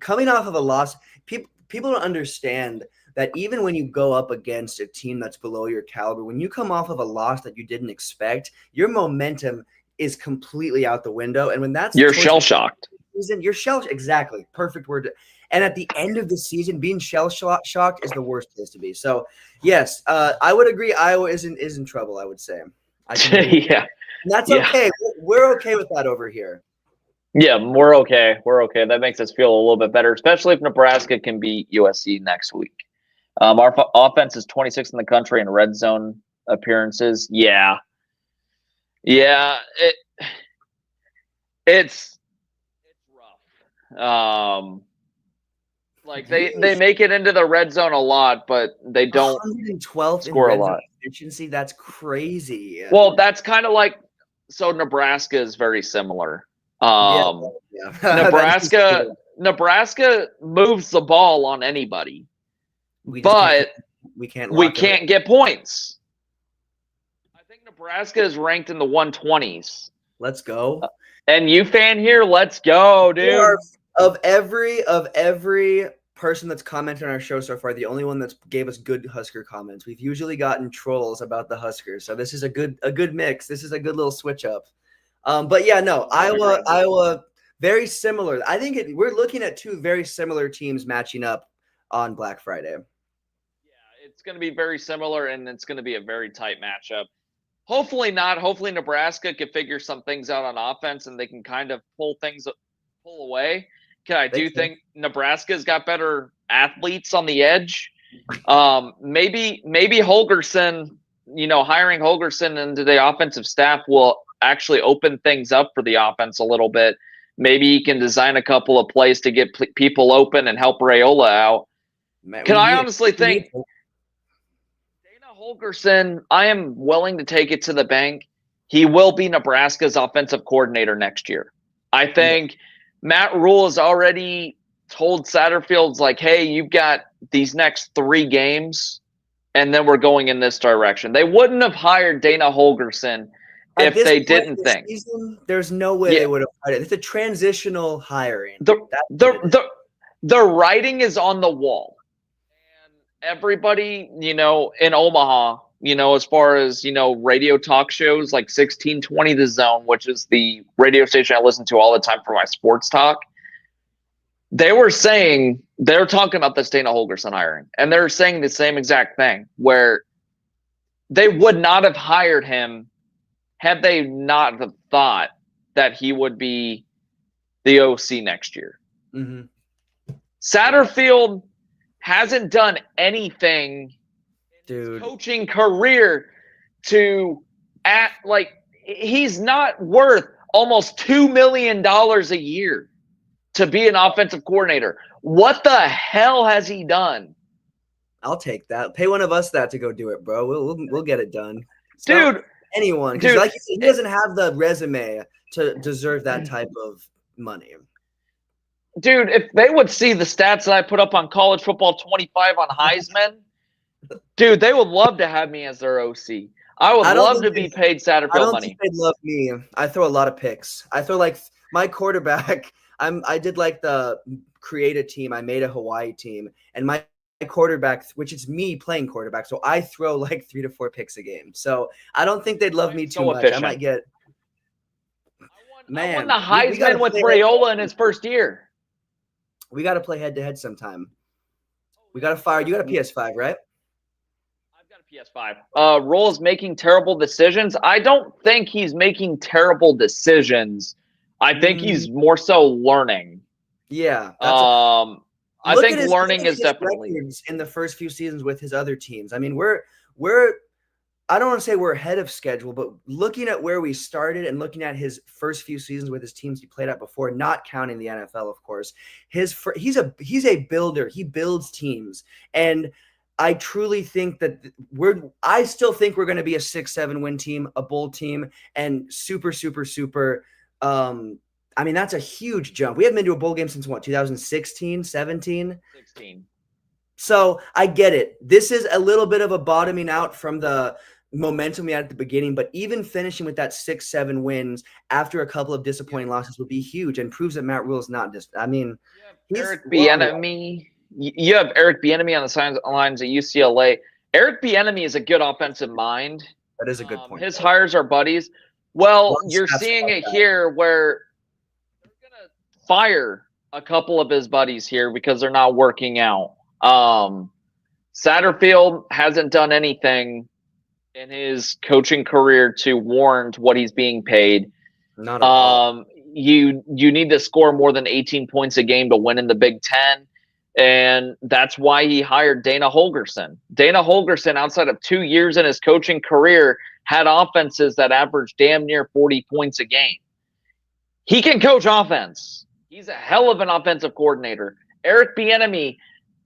Coming off of a loss, people don't understand that even when you go up against a team that's below your caliber, when you come off of a loss that you didn't expect, your momentum is completely out the window. And when you're shell shocked. Exactly. Perfect word. And at the end of the season, being shell shocked is the worst place to be. So yes, I would agree. Iowa is in trouble, I would say. Yeah. And that's okay. We're okay with that over here. Yeah, we're okay. We're okay. That makes us feel a little bit better, especially if Nebraska can beat USC next week. Our offense is 26th in the country in red zone appearances. Yeah. It's rough. They make it into the red zone a lot, but they don't 112th score a lot. Efficiency, that's crazy. Well, that's kind of like Nebraska is very similar. Nebraska moves the ball on anybody, but we can't get points. I think Nebraska is ranked in the 120s. Let's go. And you fan here, let's go, dude. Of every person that's commented on our show so far, the only one that's gave us good Husker comments. We've usually gotten trolls about the Huskers, so this is a good mix. This is a good little switch up. But yeah, no, Iowa, very similar. I think we're looking at two very similar teams matching up on Black Friday. Yeah, it's going to be very similar, and it's going to be a very tight matchup. Hopefully not. Hopefully Nebraska can figure some things out on offense, and they can kind of pull away. I do think Nebraska's got better athletes on the edge. Maybe Holgorsen, hiring Holgorsen into the offensive staff will actually open things up for the offense a little bit. Maybe he can design a couple of plays to get people open and help Raiola out. I honestly think Dana Holgorsen, I am willing to take it to the bank. He will be Nebraska's offensive coordinator next year. I think Matt Rule has already told Satterfield's like, hey, you've got these next 3 games, and then we're going in this direction. They wouldn't have hired Dana Holgorsen if they didn't think. Season, there's no way they would have hired it. It's a transitional hiring. The writing is on the wall. And everybody, in Omaha, as far as, radio talk shows like 1620 The Zone, which is the radio station I listen to all the time for my sports talk, they're talking about this Dana Holgorsen hiring. And they're saying the same exact thing, where they would not have hired him had they not have thought that he would be the OC next year. Mm-hmm. Satterfield hasn't done anything in his coaching career to act like he's not worth almost $2 million a year to be an offensive coordinator. What the hell has he done? I'll take that. Pay one of us that to go do it, bro. We'll get it done. Dude. Anyone. Because like you said, he doesn't have the resume to deserve that type of money. Dude, if they would see the stats that I put up on College Football 25 on Heisman, dude, they would love to have me as their OC. I would love to be paid Satterfield money. I don't think they'd love me. I throw a lot of picks. I throw like my quarterback. I did like the create a team. I made a Hawaii team, and my quarterback, which is me playing quarterback, so I throw like 3 to 4 picks a game. So I don't think they'd love me too much. Efficient. I might get. I won the Heisman with Raiola in his first year. We got to play head to head sometime. We got to fire. You got a PS5, right? I've got a PS5. Roll's making terrible decisions. I don't think he's making terrible decisions. I think he's more so learning. Yeah. I think learning is definitely in the first few seasons with his other teams. I mean, we're I don't want to say we're ahead of schedule, but looking at where we started and looking at his first few seasons with his teams he played at before, not counting the NFL, of course, he's a builder. He builds teams, and I truly think that I still think we're going to be a 6-7 win team, a bowl team, and super. I mean, that's a huge jump. We haven't been to a bowl game since what, 2016, 17? 16. So I get it. This is a little bit of a bottoming out from the momentum we had at the beginning, but even finishing with that 6-7 wins after a couple of disappointing losses would be huge and proves that Matt Rule is not just. I mean, Eric Bieniemy. You have Eric Bieniemy on the sidelines at UCLA. Eric Bieniemy is a good offensive mind. That is a good point. His hires are buddies. Well, you're seeing it here where they're going to fire a couple of his buddies here because they're not working out. Satterfield hasn't done anything in his coaching career to warrant what he's being paid. Not at all. You need to score more than 18 points a game to win in the Big Ten. And that's why he hired Dana Holgorsen. Dana Holgorsen, outside of 2 years in his coaching career, had offenses that averaged damn near 40 points a game. He can coach offense. He's a hell of an offensive coordinator. Eric Bieniemy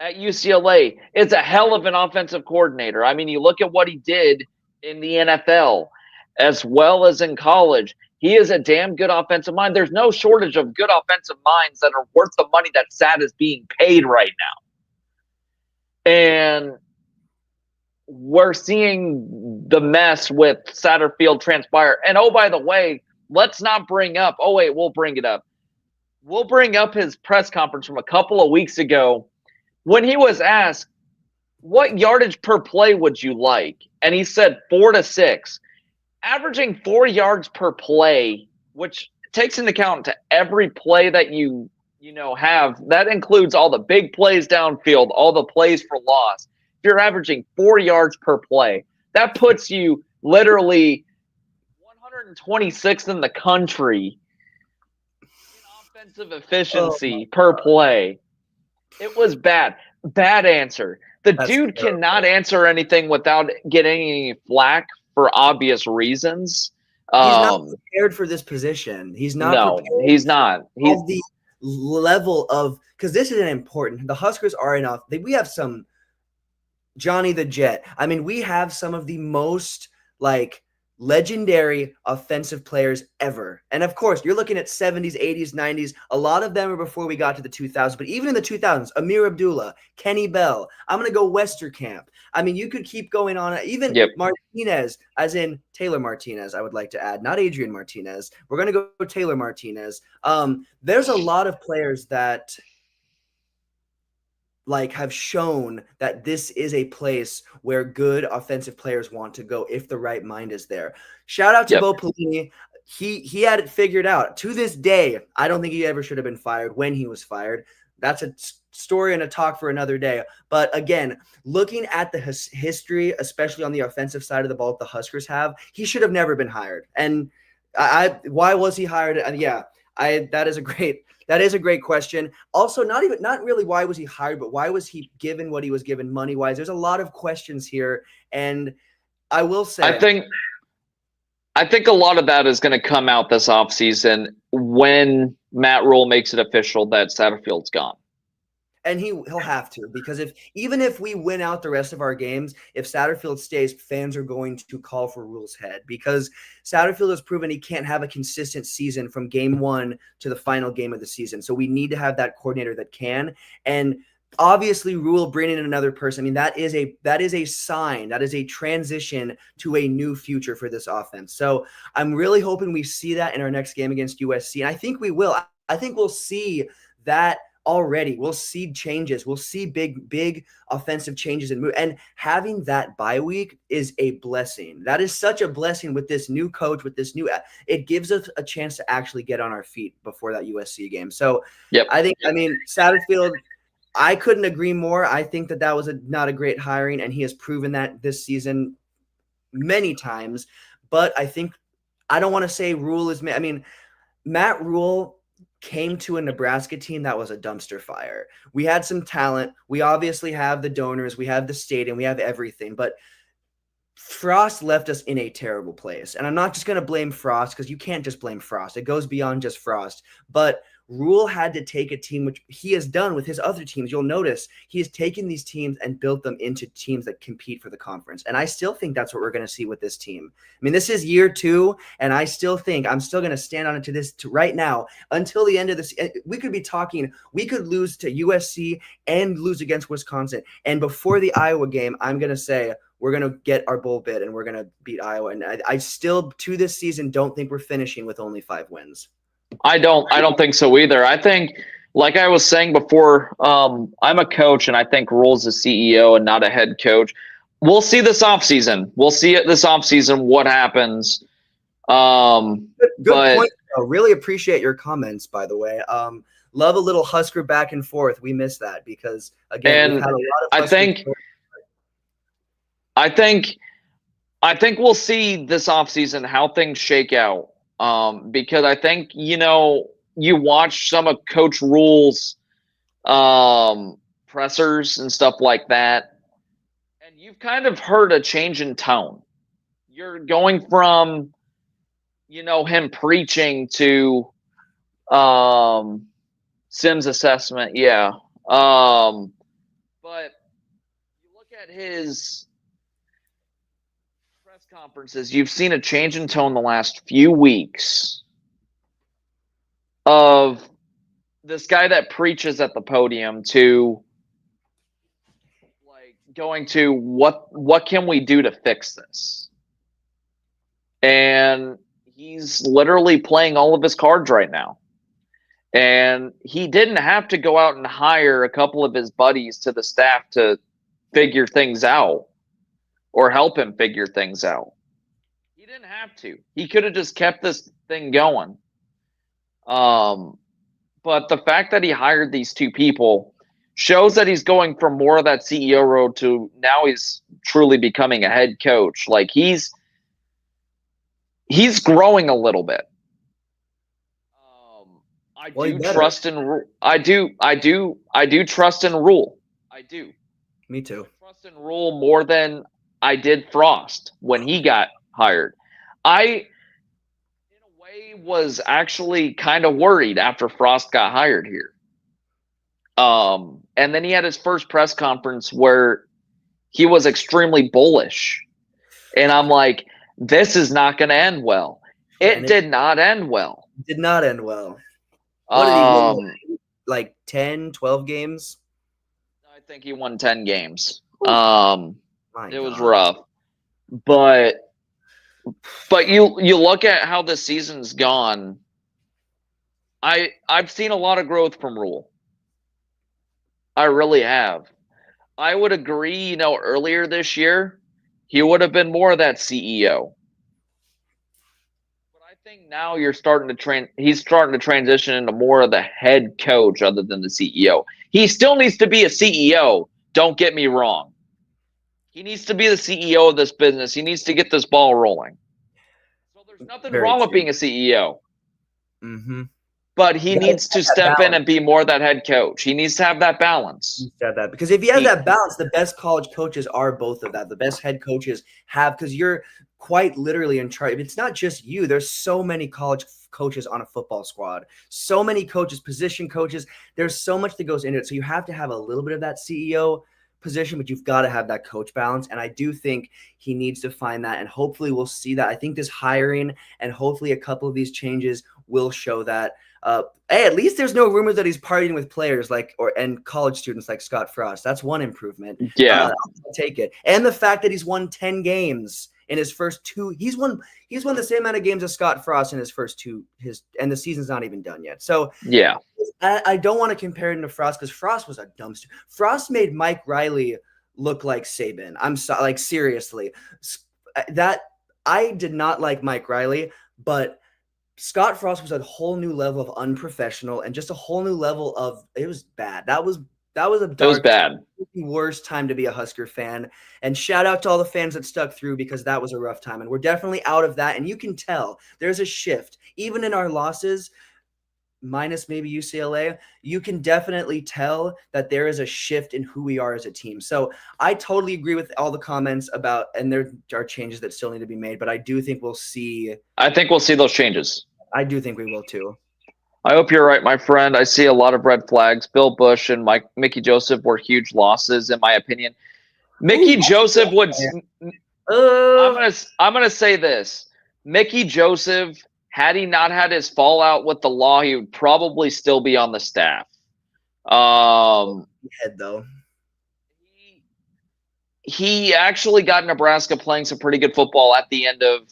at UCLA is a hell of an offensive coordinator. I mean, you look at what he did in the NFL as well as in college. He is a damn good offensive mind. There's no shortage of good offensive minds that are worth the money that Sat is being paid right now. And we're seeing the mess with Satterfield transpire. And, oh, by the way, let's not bring up – oh, wait, we'll bring it up. we'll bring up his press conference from a couple of weeks ago when he was asked, what yardage per play would you like? And he said 4 to 6. Averaging 4 yards per play, which takes into account to every play that you have. That includes all the big plays downfield, all the plays for loss. If you're averaging 4 yards per play, that puts you literally 126th in the country in offensive efficiency per play. It was bad. Bad answer. The dude cannot answer anything without getting any flack for obvious reasons. He's not prepared for this position. He's not prepared. He's not. He's the level of, because this is an important. The Huskers are enough. We have some Johnny the Jet. I mean, we have some of the most legendary offensive players ever. And of course, you're looking at 70s, 80s, 90s. A lot of them are before we got to the 2000s. But even in the 2000s, Amir Abdullah, Kenny Bell, I'm going to go Westerkamp. I mean, you could keep going on. Even Martinez, as in Taylor Martinez, I would like to add, not Adrian Martinez. We're going to go Taylor Martinez. There's a lot of players that have shown that this is a place where good offensive players want to go if the right mind is there. Shout out to Bo Pelini. He had it figured out. To this day, I don't think he ever should have been fired when he was fired. That's a story and a talk for another day. But again, looking at the history, especially on the offensive side of the ball the Huskers have, he should have never been hired. And why was he hired? And that is a great question. Also, not really why was he hired, but why was he given what he was given money-wise? There's a lot of questions here, and I will say I think a lot of that is going to come out this offseason when Matt Rule makes it official that Satterfield's gone. And he'll have to, because even if we win out the rest of our games, if Satterfield stays, fans are going to call for Rule's head, because Satterfield has proven he can't have a consistent season from game one to the final game of the season. So we need to have that coordinator that can. And obviously, Rule bringing in another person, I mean, that is a sign, that is a transition to a new future for this offense. So I'm really hoping we see that in our next game against USC. And I think we will. I think we'll see that already. We'll see changes. We'll see big offensive changes and having that bye week is a blessing. That is such a blessing with this new coach, with this it gives us a chance to actually get on our feet before that USC game. So I mean, Satterfield, I couldn't agree more. I think that was not a great hiring, and he has proven that this season many times. But I don't want to say Rule is, I mean, Matt Rule came to a Nebraska team that was a dumpster fire. We had some talent. We obviously have the donors. We have the stadium. We have everything. But Frost left us in a terrible place. And I'm not just going to blame Frost, because you can't just blame Frost. It goes beyond just Frost. But Rule had to take a team, which he has done with his other teams. You'll notice he has taken these teams and built them into teams that compete for the conference. And I still think that's what we're going to see with this team. I mean, this is year 2, and I still think I'm still going to stand on it to right now until the end of this. We could be talking, we could lose to USC and lose against Wisconsin. And before the Iowa game, I'm going to say we're going to get our bull bid and we're going to beat Iowa. And I still, to this season, don't think we're finishing with only 5 wins. I don't think so either. I think, like I was saying before, I'm a coach, and I think Rule's a CEO and not a head coach. We'll see this offseason. We'll see it this offseason what happens. Good point. I really appreciate your comments, by the way. Love a little Husker back and forth. We miss that because, again, we've had a lot of Husker I think we'll see this offseason how things shake out. Because I think, you watch some of Coach Rule's pressers and stuff like that, and you've kind of heard a change in tone. You're going from, him preaching to Sims assessment, but you look at his conferences, you've seen a change in tone the last few weeks of this guy that preaches at the podium to going to what can we do to fix this? And he's literally playing all of his cards right now. And he didn't have to go out and hire a couple of his buddies to the staff to figure things out or help him figure things out. He didn't have to. He could have just kept this thing going. But the fact that he hired these two people shows that he's going from more of that CEO road to now he's truly becoming a head coach. Like he's growing a little bit. I do trust in I do trust in Rule. I do. Me too. I trust in Rule more than I did Frost when he got hired. I, in a way, was actually kind of worried after Frost got hired here. And then he had his first press conference where he was extremely bullish. And I'm like, this is not going to end well. It did not end well. Did not end well. What did he win? Like 10, 12 games? I think he won 10 games. It was rough. But you look at how this season's gone. I've seen a lot of growth from Rule. I really have. I would agree, earlier this year, he would have been more of that CEO. But I think now he's starting to transition into more of the head coach other than the CEO. He still needs to be a CEO, don't get me wrong. He needs to be the CEO of this business. He needs to get this ball rolling. So there's nothing wrong with being a CEO. Mm-hmm. But he needs to step in and be more that head coach. He needs to have that balance. He said that because if he has that balance, the best college coaches are both of that. The best head coaches have, because you're quite literally in charge. It's not just you. There's so many college coaches on a football squad. So many coaches, position coaches. There's so much that goes into it. So you have to have a little bit of that CEO position, but you've got to have that coach balance. And I do think he needs to find that. And hopefully we'll see that. I think this hiring and hopefully a couple of these changes will show that. Hey, at least there's no rumors that he's partying with players and college students like Scott Frost. That's one improvement. Yeah, I'll take it. And the fact that he's won 10 games in his first two. He's won the same amount of games as Scott Frost in his first two. And the season's not even done yet. So yeah, I don't want to compare him to Frost because Frost was a dumpster. Frost made Mike Riley look like Saban. I'm sorry, like seriously. That I did not like Mike Riley, but Scott Frost was a whole new level of unprofessional and just a whole new level of it was bad. That was a dark, worst time to be a Husker fan. And shout out to all the fans that stuck through because that was a rough time. And we're definitely out of that. And you can tell there's a shift. Even in our losses, minus maybe UCLA, you can definitely tell that there is a shift in who we are as a team. So I totally agree with all the comments about, and there are changes that still need to be made, but I do think we'll see. I think we'll see those changes. I do think we will too. I hope you're right, my friend. I see a lot of red flags. Bill Bush and Mickey Joseph were huge losses, in my opinion. Mickey Joseph would. I'm gonna say this: Mickey Joseph, had he not had his fallout with the law, he would probably still be on the staff. Head though. He actually got Nebraska playing some pretty good football at the end of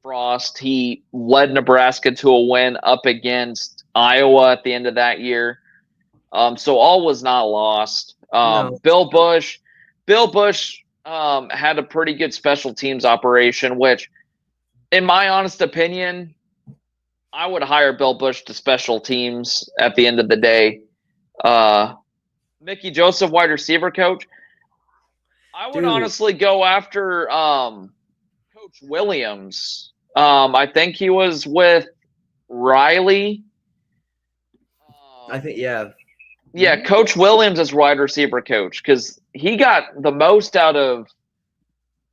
Frost. He led Nebraska to a win up against Iowa at the end of that year. So all was not lost. No. Bill Bush had a pretty good special teams operation, which, in my honest opinion, I would hire Bill Bush to special teams at the end of the day. Mickey Joseph, wide receiver coach. I would honestly go after Coach Williams. I think he was with Riley. I think, yeah. Yeah, Coach Williams is wide receiver coach because he got the most out of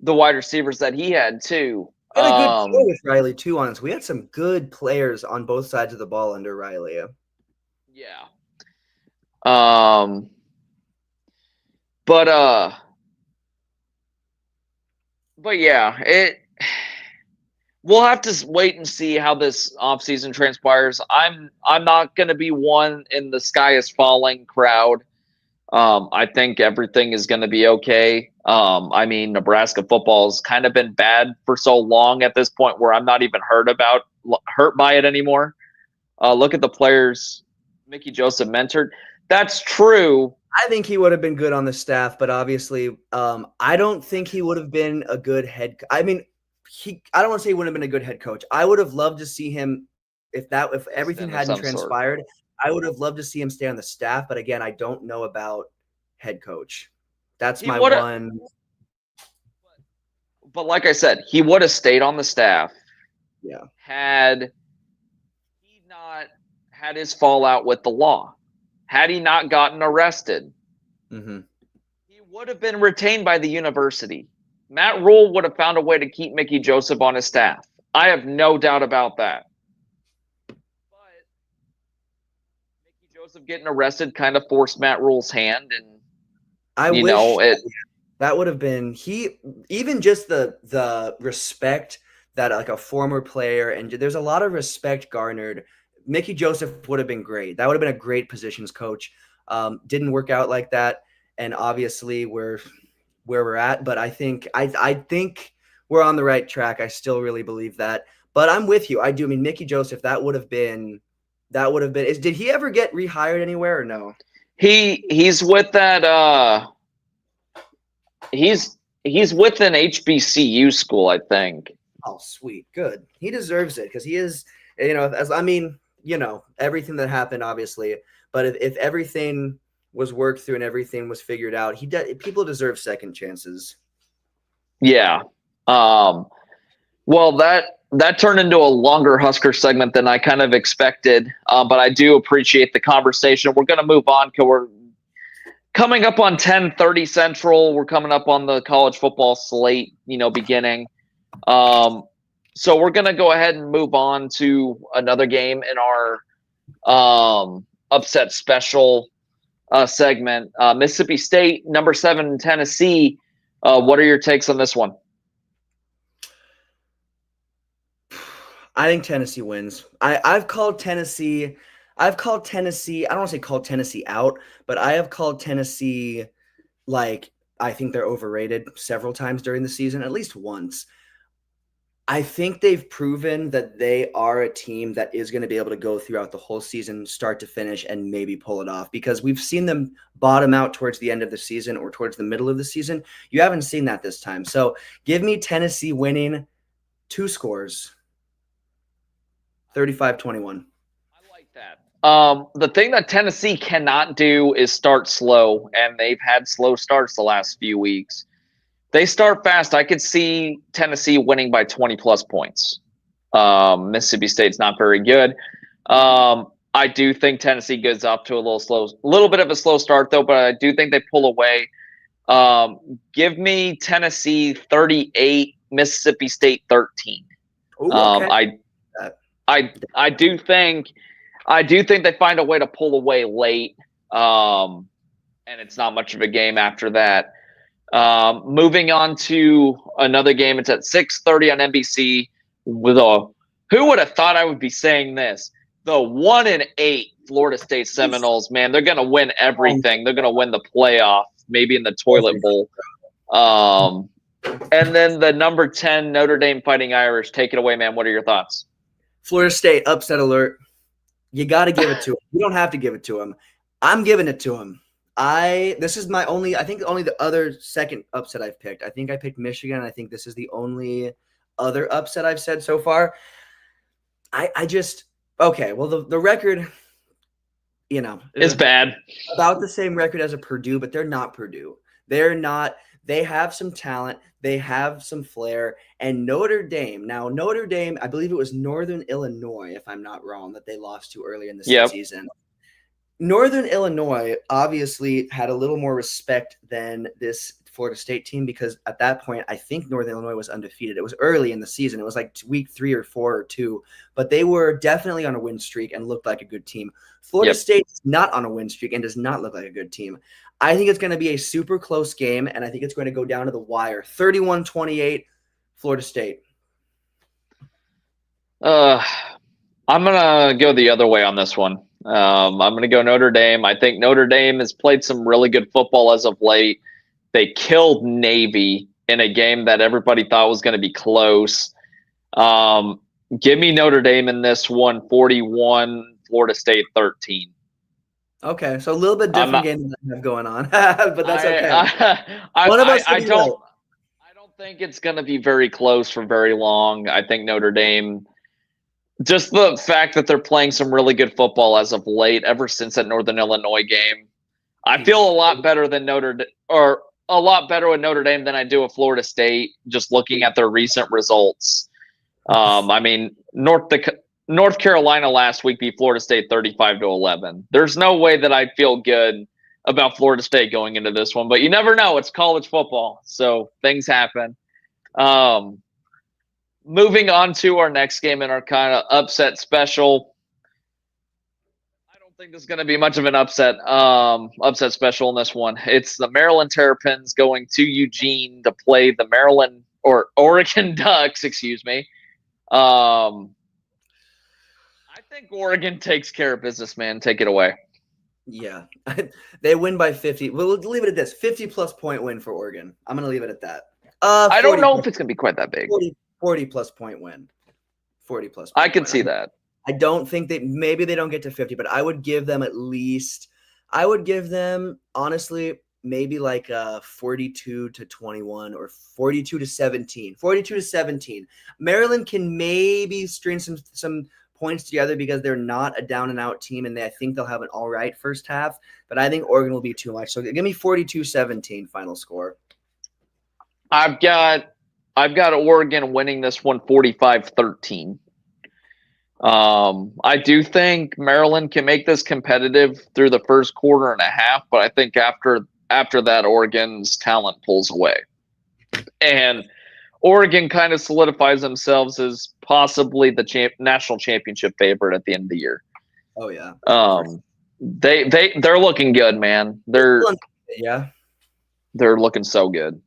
the wide receivers that he had, too. We had a good play with Riley, too, honestly. We had some good players on both sides of the ball under Riley. Yeah. But yeah, we'll have to wait and see how this offseason transpires. I'm not going to be one in the sky is falling crowd. I think everything is going to be okay. I mean, Nebraska football has kind of been bad for so long at this point where I'm not even hurt by it anymore. Look at the players Mickey Joseph mentored. That's true. I think he would have been good on the staff, but obviously, I don't think he would have been a good head. I mean, I don't want to say he wouldn't have been a good head coach. I would have loved to see him if everything Assistant of hadn't some sort. transpired. I would have loved to see him stay on the staff, but again, I don't know about head coach. That's my one. But like I said, he would have stayed on the staff. Yeah. Had he not had his fallout with the law, had he not gotten arrested, he would have been retained by the university. Matt Rule would have found a way to keep Mickey Joseph on his staff. I have no doubt about that. But Mickey Joseph getting arrested kind of forced Matt Rule's hand, and I wish that would have been even just the respect that like a former player, and there's a lot of respect garnered. Mickey Joseph would have been great. That would have been a great positions coach. Didn't work out like that, and obviously we're where we're at. But I think we're on the right track. I still really believe that. But I'm with you. I do. I mean, Mickey Joseph. That would have been. Did he ever get rehired anywhere or no? He's with that. He's with an HBCU school, I think. Oh, sweet, good. He deserves it because he is. Everything that happened, obviously. But if everything was worked through and everything was figured out, people deserve second chances. Yeah. Well, that turned into a longer Husker segment than I kind of expected, but I do appreciate the conversation. We're going to move on because we're coming up on 10:30 Central. We're coming up on the college football slate, beginning. So we're going to go ahead and move on to another game in our upset special segment. Mississippi State, number 7, Tennessee. What are your takes on this one? I think Tennessee wins. I've called Tennessee. I don't want to say called Tennessee out, but I have called Tennessee I think they're overrated several times during the season, at least once. I think they've proven that they are a team that is going to be able to go throughout the whole season, start to finish, and maybe pull it off, because we've seen them bottom out towards the end of the season or towards the middle of the season. You haven't seen that this time. So give me Tennessee winning 2 scores, 35-21. I like that. The thing that Tennessee cannot do is start slow, and they've had slow starts the last few weeks. They start fast. I could see Tennessee winning by 20-plus points. Mississippi State's not very good. I do think Tennessee goes up to a little bit of a slow start, though, but I do think they pull away. Give me Tennessee 38, Mississippi State 13. Ooh, okay. I do think they find a way to pull away late, and it's not much of a game after that. Moving on to another game, it's at 6:30 on NBC. Who would have thought I would be saying this? The 1-8 Florida State Seminoles, man, they're gonna win everything. They're gonna win the playoff, maybe in the toilet bowl. And then the number 10 Notre Dame Fighting Irish. Take it away, man. What are your thoughts? Florida State, upset alert. You got to give it to them. You don't have to give it to them. I'm giving it to them. This is only the other second upset I've picked. I think I picked Michigan. I think this is the only other upset I've said so far. Well, the record, is bad. About the same record as a Purdue, but they're not Purdue. They have some talent. They have some flair. And Notre Dame, I believe it was Northern Illinois, if I'm not wrong, that they lost to earlier in the season. Northern Illinois obviously had a little more respect than this Florida State team, because at that point, I think Northern Illinois was undefeated. It was early in the season. It was like week 3 or 4 or 2, but they were definitely on a win streak and looked like a good team. Florida State is not on a win streak and does not look like a good team. I think it's going to be a super close game, and I think it's going to go down to the wire. 31-28, Florida State. I'm going to go the other way on this one. I'm going to go Notre Dame. I think Notre Dame has played some really good football as of late. They killed Navy in a game that everybody thought was going to be close. Give me Notre Dame in this one, 41, Florida State 13. Okay, so a little bit I'm different not. game than I have going on, but that's okay. One of us I will be right. don't. I don't think it's going to be very close for very long. I think Notre Dame, just the fact that they're playing some really good football as of late, ever since that Northern Illinois game, I feel a lot better than a lot better with Notre Dame than I do with Florida State. Just looking at their recent results. I mean, North Carolina last week beat Florida State 35-11. There's no way that I'd feel good about Florida State going into this one, but you never know. It's college football, so things happen. Moving on to our next game in our kind of upset special. I don't think there's going to be much of an upset special in this one. It's the Maryland Terrapins going to Eugene to play the Maryland or Oregon Ducks, excuse me. I think Oregon takes care of business, man. Take it away. Yeah, they win by 50. We'll leave it at this: 50+ point win for Oregon. I'm gonna leave it at that. I don't know if it's gonna be quite that big. 40+ point win. 40+ I could see that. I don't think maybe they don't get to 50, but I would give them at least. I would give them honestly maybe like 42-21 or 42-17. 42-17. Maryland can maybe string some points together because they're not a down and out team, and I think they'll have an all right first half, but I think Oregon will be too much. So give me 42-17 final score. I've got Oregon winning this one 45-13. I do think Maryland can make this competitive through the first quarter and a half, but I think after that Oregon's talent pulls away. And Oregon kind of solidifies themselves as possibly the national championship favorite at the end of the year. Oh yeah. They're looking good, man. They're looking so good.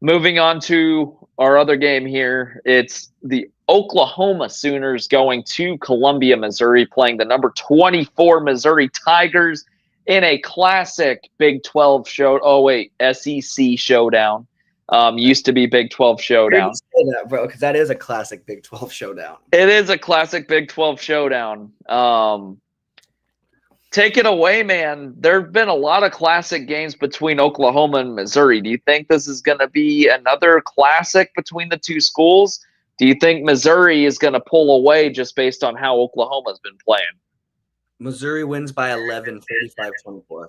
Moving on to our other game here, it's the Oklahoma Sooners going to Columbia, Missouri, playing the number 24 Missouri Tigers in a classic Big 12 SEC showdown. Used to be Big 12 showdown. Say that, bro, because that is a classic Big 12 showdown. It is a classic Big 12 showdown. Take it away, man. There have been a lot of classic games between Oklahoma and Missouri. Do you think this is going to be another classic between the two schools? Do you think Missouri is going to pull away just based on how Oklahoma's been playing? Missouri wins by 11, 35-24.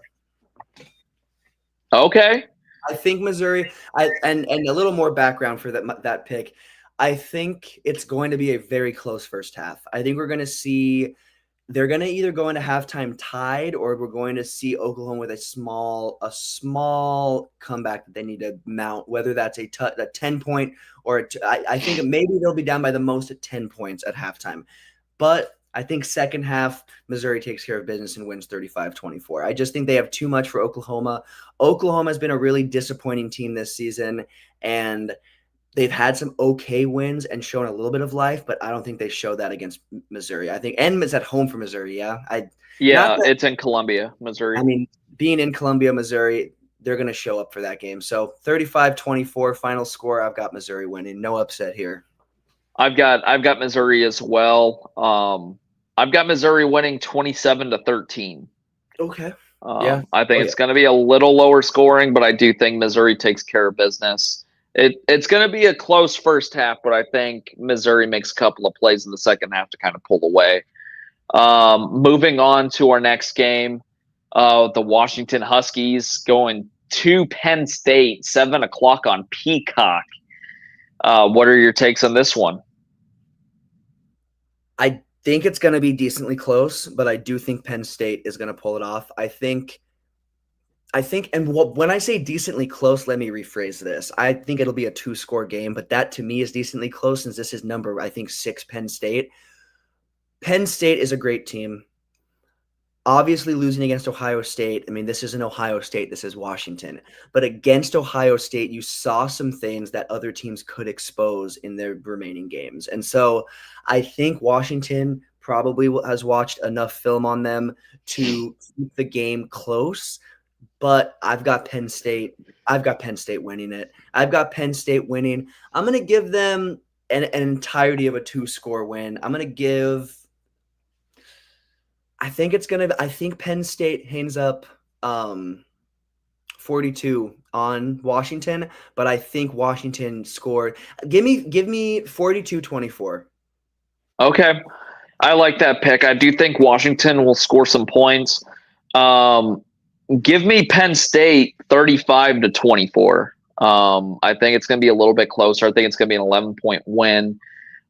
Okay. I think Missouri, and a little more background for that pick. I think it's going to be a very close first half. I think we're going to see they're going to either go into halftime tied, or we're going to see Oklahoma with a small comeback that they need to mount, whether that's a 10-point or I think maybe they'll be down by the most at 10 points at halftime. But I think second half, Missouri takes care of business and wins 35-24. I just think they have too much for Oklahoma. Oklahoma has been a really disappointing team this season, and they've had some okay wins and shown a little bit of life, but I don't think they show that against Missouri. I think, and it's at home for Missouri, yeah? It's in Columbia, Missouri. I mean, being in Columbia, Missouri, they're going to show up for that game. So 35-24 final score. I've got Missouri winning. No upset here. I've got Missouri as well. I've got Missouri winning 27-13. Okay. I think it's going to be a little lower scoring, but I do think Missouri takes care of business. It's going to be a close first half, but I think Missouri makes a couple of plays in the second half to kind of pull away. Moving on to our next game, the Washington Huskies going to Penn State, 7:00 on Peacock. What are your takes on this one? I think it's going to be decently close, but I do think Penn State is going to pull it off. I think, and when I say decently close, let me rephrase this. I think it'll be a 2-score game, but that to me is decently close since this is number, I think, 6 Penn State. Penn State is a great team. Obviously, losing against Ohio State, I mean, this isn't Ohio State, this is Washington. But against Ohio State, you saw some things that other teams could expose in their remaining games. And so I think Washington probably has watched enough film on them to keep the game close. But I've got Penn State winning it. I've got Penn State winning. I'm going to give them an entirety of a 2-score win. I'm gonna give. I think Penn State hangs up 42 on Washington, but I think Washington scored. Give me 42-24. Okay. I like that pick. I do think Washington will score some points. Um, Give me Penn State 35-24. I think it's going to be a little bit closer. I think it's going to be an 11-point win.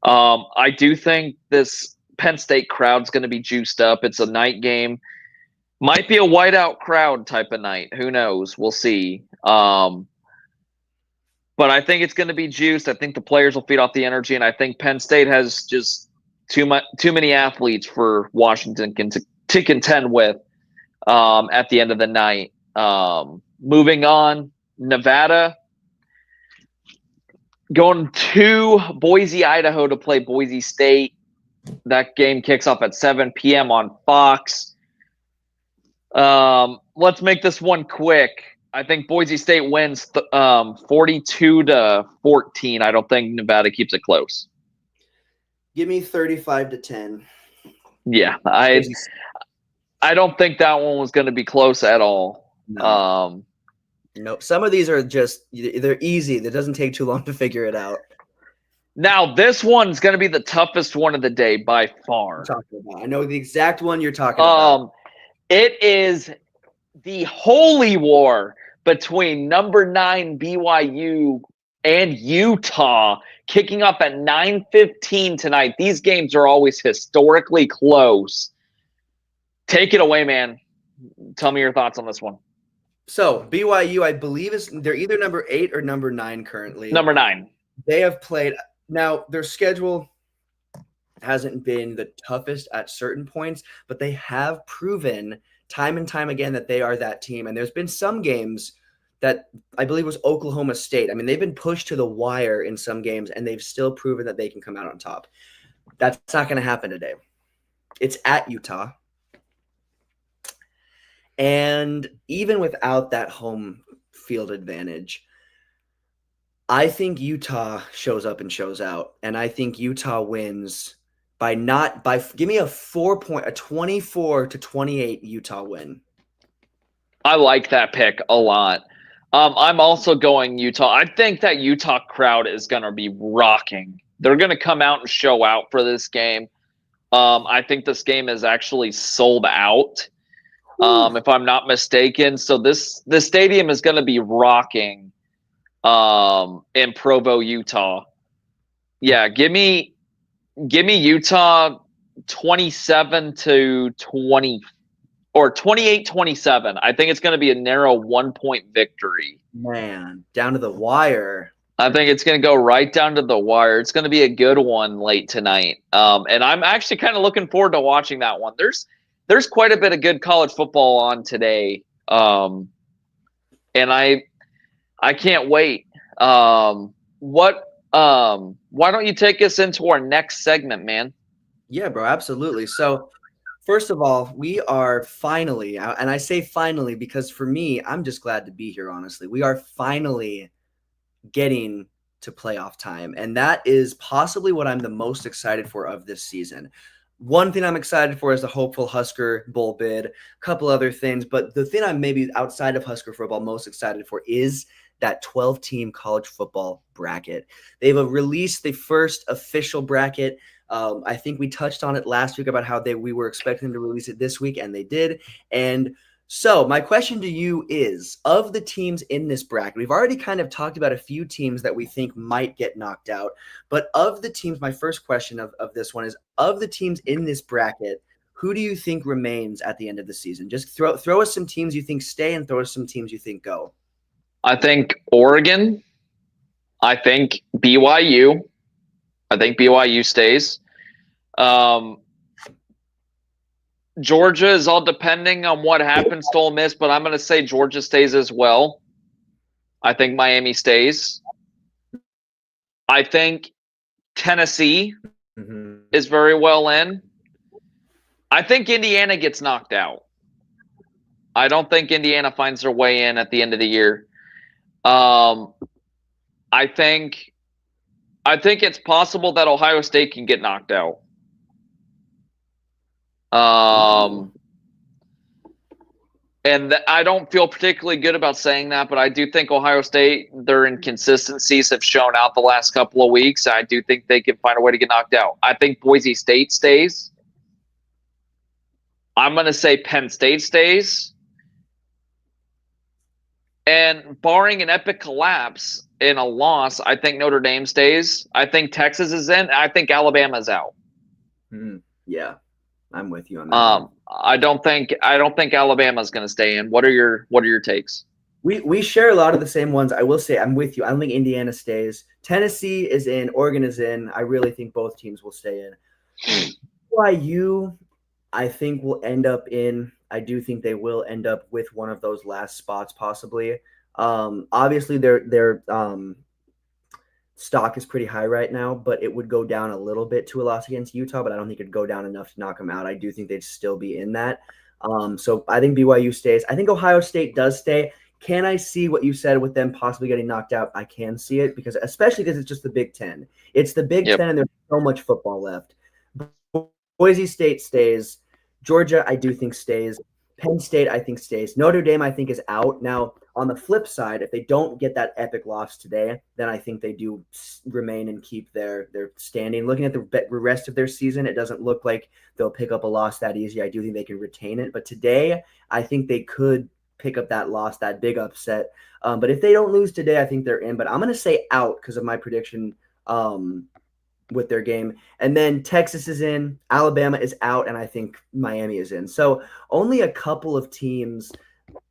I do think this Penn State crowd's going to be juiced up. It's a night game. Might be a whiteout crowd type of night. Who knows? We'll see. But I think it's going to be juiced. I think the players will feed off the energy, and I think Penn State has just too many athletes for Washington to contend with at the end of the night. Moving on, Nevada going to Boise, Idaho to play Boise State. That game kicks off at 7 p.m. on Fox. Let's make this one quick. I think Boise State wins 42-14. I don't think Nevada keeps it close. Give me 35-10. Yeah, I don't think that one was going to be close at all. No. Nope. Some of these are they're easy. That doesn't take too long to figure it out. Now, this one's going to be the toughest one of the day by far. I know the exact one you're talking about. It is the holy war between number 9 BYU and Utah, kicking off at 9:15 tonight. These games are always historically close. Take it away, man. Tell me your thoughts on this one. So BYU, I believe, they're either number 8 or number 9 currently. Number 9. They have played. Now, their schedule hasn't been the toughest at certain points, but they have proven time and time again that they are that team. And there's been some games that I believe was Oklahoma State. I mean, they've been pushed to the wire in some games, and they've still proven that they can come out on top. That's not going to happen today. It's at Utah. And even without that home field advantage, I think Utah shows up and shows out. And I think Utah wins give me a 24-28 Utah win. I like that pick a lot. I'm also going Utah. I think that Utah crowd is going to be rocking. They're going to come out and show out for this game. I think this game is actually sold out, if I'm not mistaken. So this stadium is going to be rocking in Provo, Utah. Yeah, give me Utah 27-20 or 28-27. I think it's going to be a narrow 1-point victory. Man, down to the wire. I think it's going to go right down to the wire. It's going to be a good one late tonight. And I'm actually kind of looking forward to watching that one. There's quite a bit of good college football on today. And I can't wait. Why don't you take us into our next segment, man? Yeah, bro, absolutely. So, first of all, we are finally, and I say finally because for me, I'm just glad to be here, honestly. We are finally getting to playoff time, and that is possibly what I'm the most excited for of this season. One thing I'm excited for is the hopeful Husker Bowl bid, a couple other things, but the thing I'm maybe outside of Husker football most excited for is that 12-team college football bracket. They've released the first official bracket. I think we touched on it last week about how we were expecting them to release it this week, and they did. And so my question to you is, of the teams in this bracket, we've already kind of talked about a few teams that we think might get knocked out. But of the teams, my first question of this one is, of the teams in this bracket, who do you think remains at the end of the season? Just throw us some teams you think stay and throw us some teams you think go. I think Oregon. I think BYU. I think BYU stays. Georgia is all depending on what happens to Ole Miss, but I'm going to say Georgia stays as well. I think Miami stays. I think Tennessee is very well in. I think Indiana gets knocked out. I don't think Indiana finds their way in at the end of the year. I think I think it's possible that Ohio State can get knocked out. And I don't feel particularly good about saying that, but I do think Ohio State, their inconsistencies have shown out the last couple of weeks. I do think they can find a way to get knocked out. I think Boise State stays. I'm going to say Penn State stays. And barring an epic collapse in a loss, I think Notre Dame stays. I think Texas is in. I think Alabama's out. Yeah, I'm with you on that. I don't think Alabama's going to stay in. What are your takes? We share a lot of the same ones. I will say I'm with you. I don't think Indiana stays. Tennessee is in. Oregon is in. I really think both teams will stay in. BYU, I think will end up in. I do think they will end up with one of those last spots possibly. Obviously, their stock is pretty high right now, but it would go down a little bit to a loss against Utah, but I don't think it'd go down enough to knock them out. I do think they'd still be in that. So I think BYU stays. I think Ohio State does stay. Can I see what you said with them possibly getting knocked out? I can see it because especially because it's just the Big Ten. It's the Big Ten and there's so much football left. Boise State stays. Georgia, I do think stays. Penn State, I think stays. Notre Dame, I think is out. Now, on the flip side, if they don't get that epic loss today, then I think they do remain and keep their standing. Looking at the rest of their season, it doesn't look like they'll pick up a loss that easy. I do think they can retain it. But today, I think they could pick up that loss, that big upset. But if they don't lose today, I think they're in. But I'm going to say out because of my prediction with their game. And then Texas is in, Alabama is out, and I think Miami is in. So only a couple of teams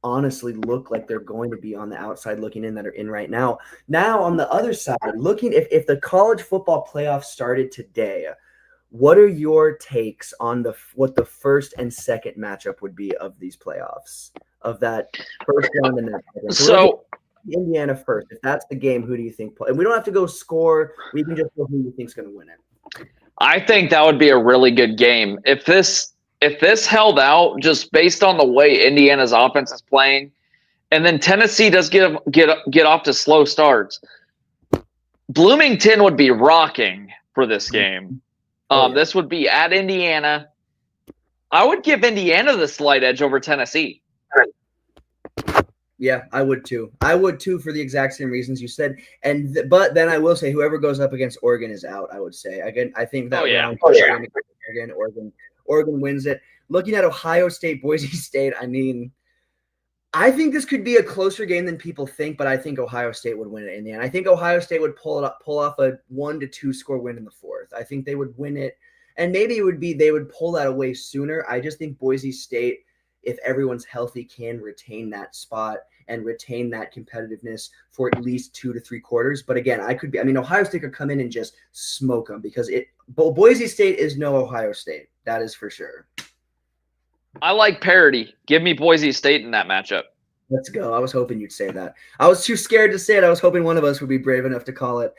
honestly look like they're going to be on the outside looking in that are in right now. Now on the other side, looking if the college football playoffs started today, what are your takes on what the first and second matchup would be of these playoffs, of that first round and that second? So Indiana first. If that's the game, who do you think play? And we don't have to go score. We can just go who you think's going to win it. I think that would be a really good game. If this held out just based on the way Indiana's offense is playing, and then Tennessee does get off to slow starts, Bloomington would be rocking for this game. This would be at Indiana. I would give Indiana the slight edge over Tennessee. Yeah, I would too. I would too for the exact same reasons you said. But then I will say whoever goes up against Oregon is out. I would say again. I think that round Oregon wins it. Looking at Ohio State, Boise State. I mean, I think this could be a closer game than people think, but I think Ohio State would win it in the end. I think Ohio State would pull off a 1-2 score win in the fourth. I think they would win it, and maybe they would pull that away sooner. I just think Boise State, if everyone's healthy, can retain that spot and retain that competitiveness for at least 2 to 3 quarters. But again, Ohio State could come in and just smoke them because Boise State is no Ohio State. That is for sure. I like parity. Give me Boise State in that matchup. Let's go. I was hoping you'd say that. I was too scared to say it. I was hoping one of us would be brave enough to call it.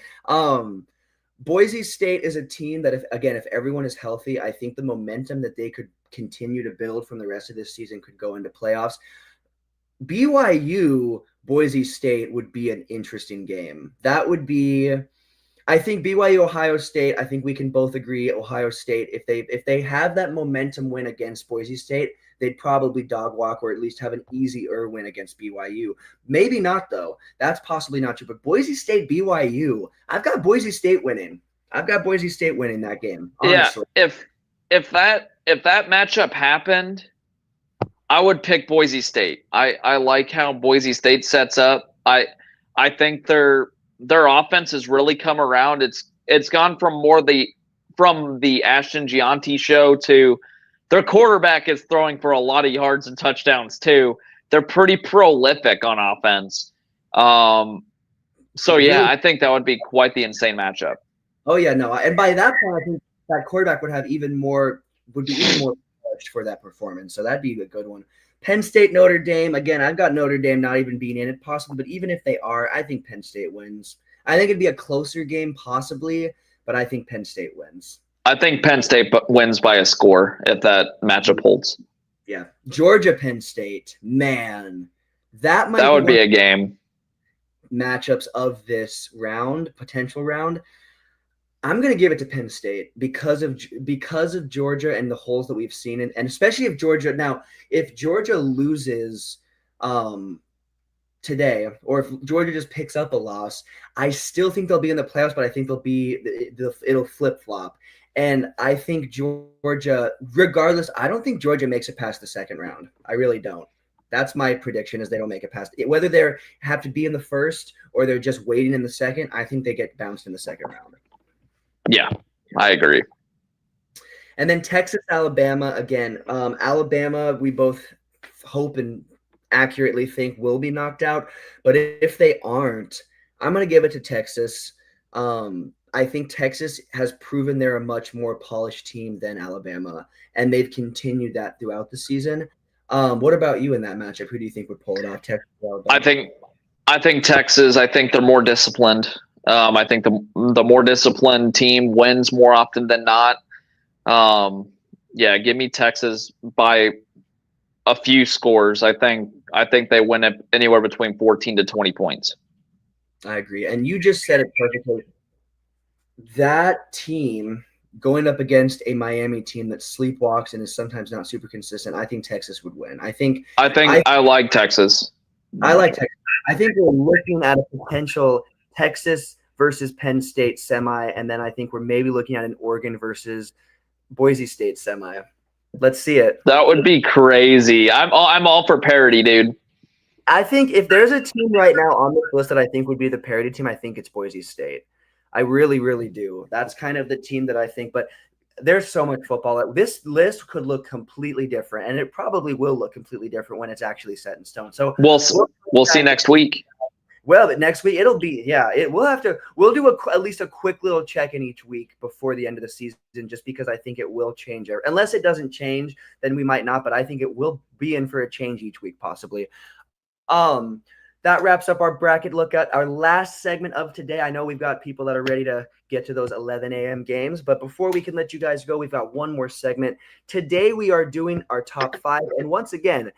Boise State is a team that, if everyone is healthy, I think the momentum that they could continue to build from the rest of this season could go into playoffs. BYU, Boise State would be an interesting game. That would be, I think BYU, Ohio State, I think we can both agree Ohio State, if they have that momentum win against Boise State, they'd probably dog walk or at least have an easier win against BYU. Maybe not, though. That's possibly not true. But Boise State, BYU, I've got Boise State winning. I've got Boise State winning that game, honestly. Yeah, if that matchup happened, I would pick Boise State. I like how Boise State sets up. I think their offense has really come around. It's gone from the Ashton Gianti show to their quarterback is throwing for a lot of yards and touchdowns too. They're pretty prolific on offense. So yeah, I think that would be quite the insane matchup. Oh yeah, no, and by that point, I think that quarterback would be even more pushed for that performance. So that'd be a good one. Penn State, Notre Dame. Again, I've got Notre Dame not even being in it possibly, but even if they are, I think Penn State wins. I think it'd be a closer game possibly, but I think Penn State wins. I think Penn State wins by a score if that matchup holds. Yeah. Georgia, Penn State. Man, that would be a game. Matchups of this round, potential round. I'm going to give it to Penn State because of Georgia and the holes that we've seen, and especially if Georgia loses today, or if Georgia just picks up a loss, I still think they'll be in the playoffs, but I think it'll flip flop. And I think Georgia, regardless, I don't think Georgia makes it past the second round. I really don't. That's my prediction, is they don't make it past it. Whether they have to be in the first or they're just waiting in the second, I think they get bounced in the second round. Yeah, I agree. And then Texas, Alabama, again. Alabama, we both hope and accurately think will be knocked out. But if they aren't, I'm going to give it to Texas. I think Texas has proven they're a much more polished team than Alabama, and they've continued that throughout the season. What about you in that matchup? Who do you think would pull it off? Texas, Alabama? I think Texas. I think they're more disciplined. I think the more disciplined team wins more often than not. Yeah, give me Texas by a few scores. I think they win it anywhere between 14 to 20 points. I agree. And you just said it perfectly. That team going up against a Miami team that sleepwalks and is sometimes not super consistent, I think Texas would win. I like Texas. I like Texas. I think we're looking at a potential Texas versus Penn State semi, and then I think we're maybe looking at an Oregon versus Boise State semi. Let's see it. That would be crazy. I'm all for parity, dude. I think if there's a team right now on this list that I think would be the parity team, I think it's Boise State. I really, really do. That's kind of the team that I think, but there's so much football. This list could look completely different, and it probably will look completely different when it's actually set in stone. So we'll see next week. Well, next week we'll do at least a quick little check-in each week before the end of the season, just because I think it will change. Unless it doesn't change, then we might not, but I think it will be in for a change each week, possibly. That wraps up our bracket look at our last segment of today. I know we've got people that are ready to get to those 11 a.m. games, but before we can let you guys go, we've got one more segment. Today we are doing our top 5, and once again,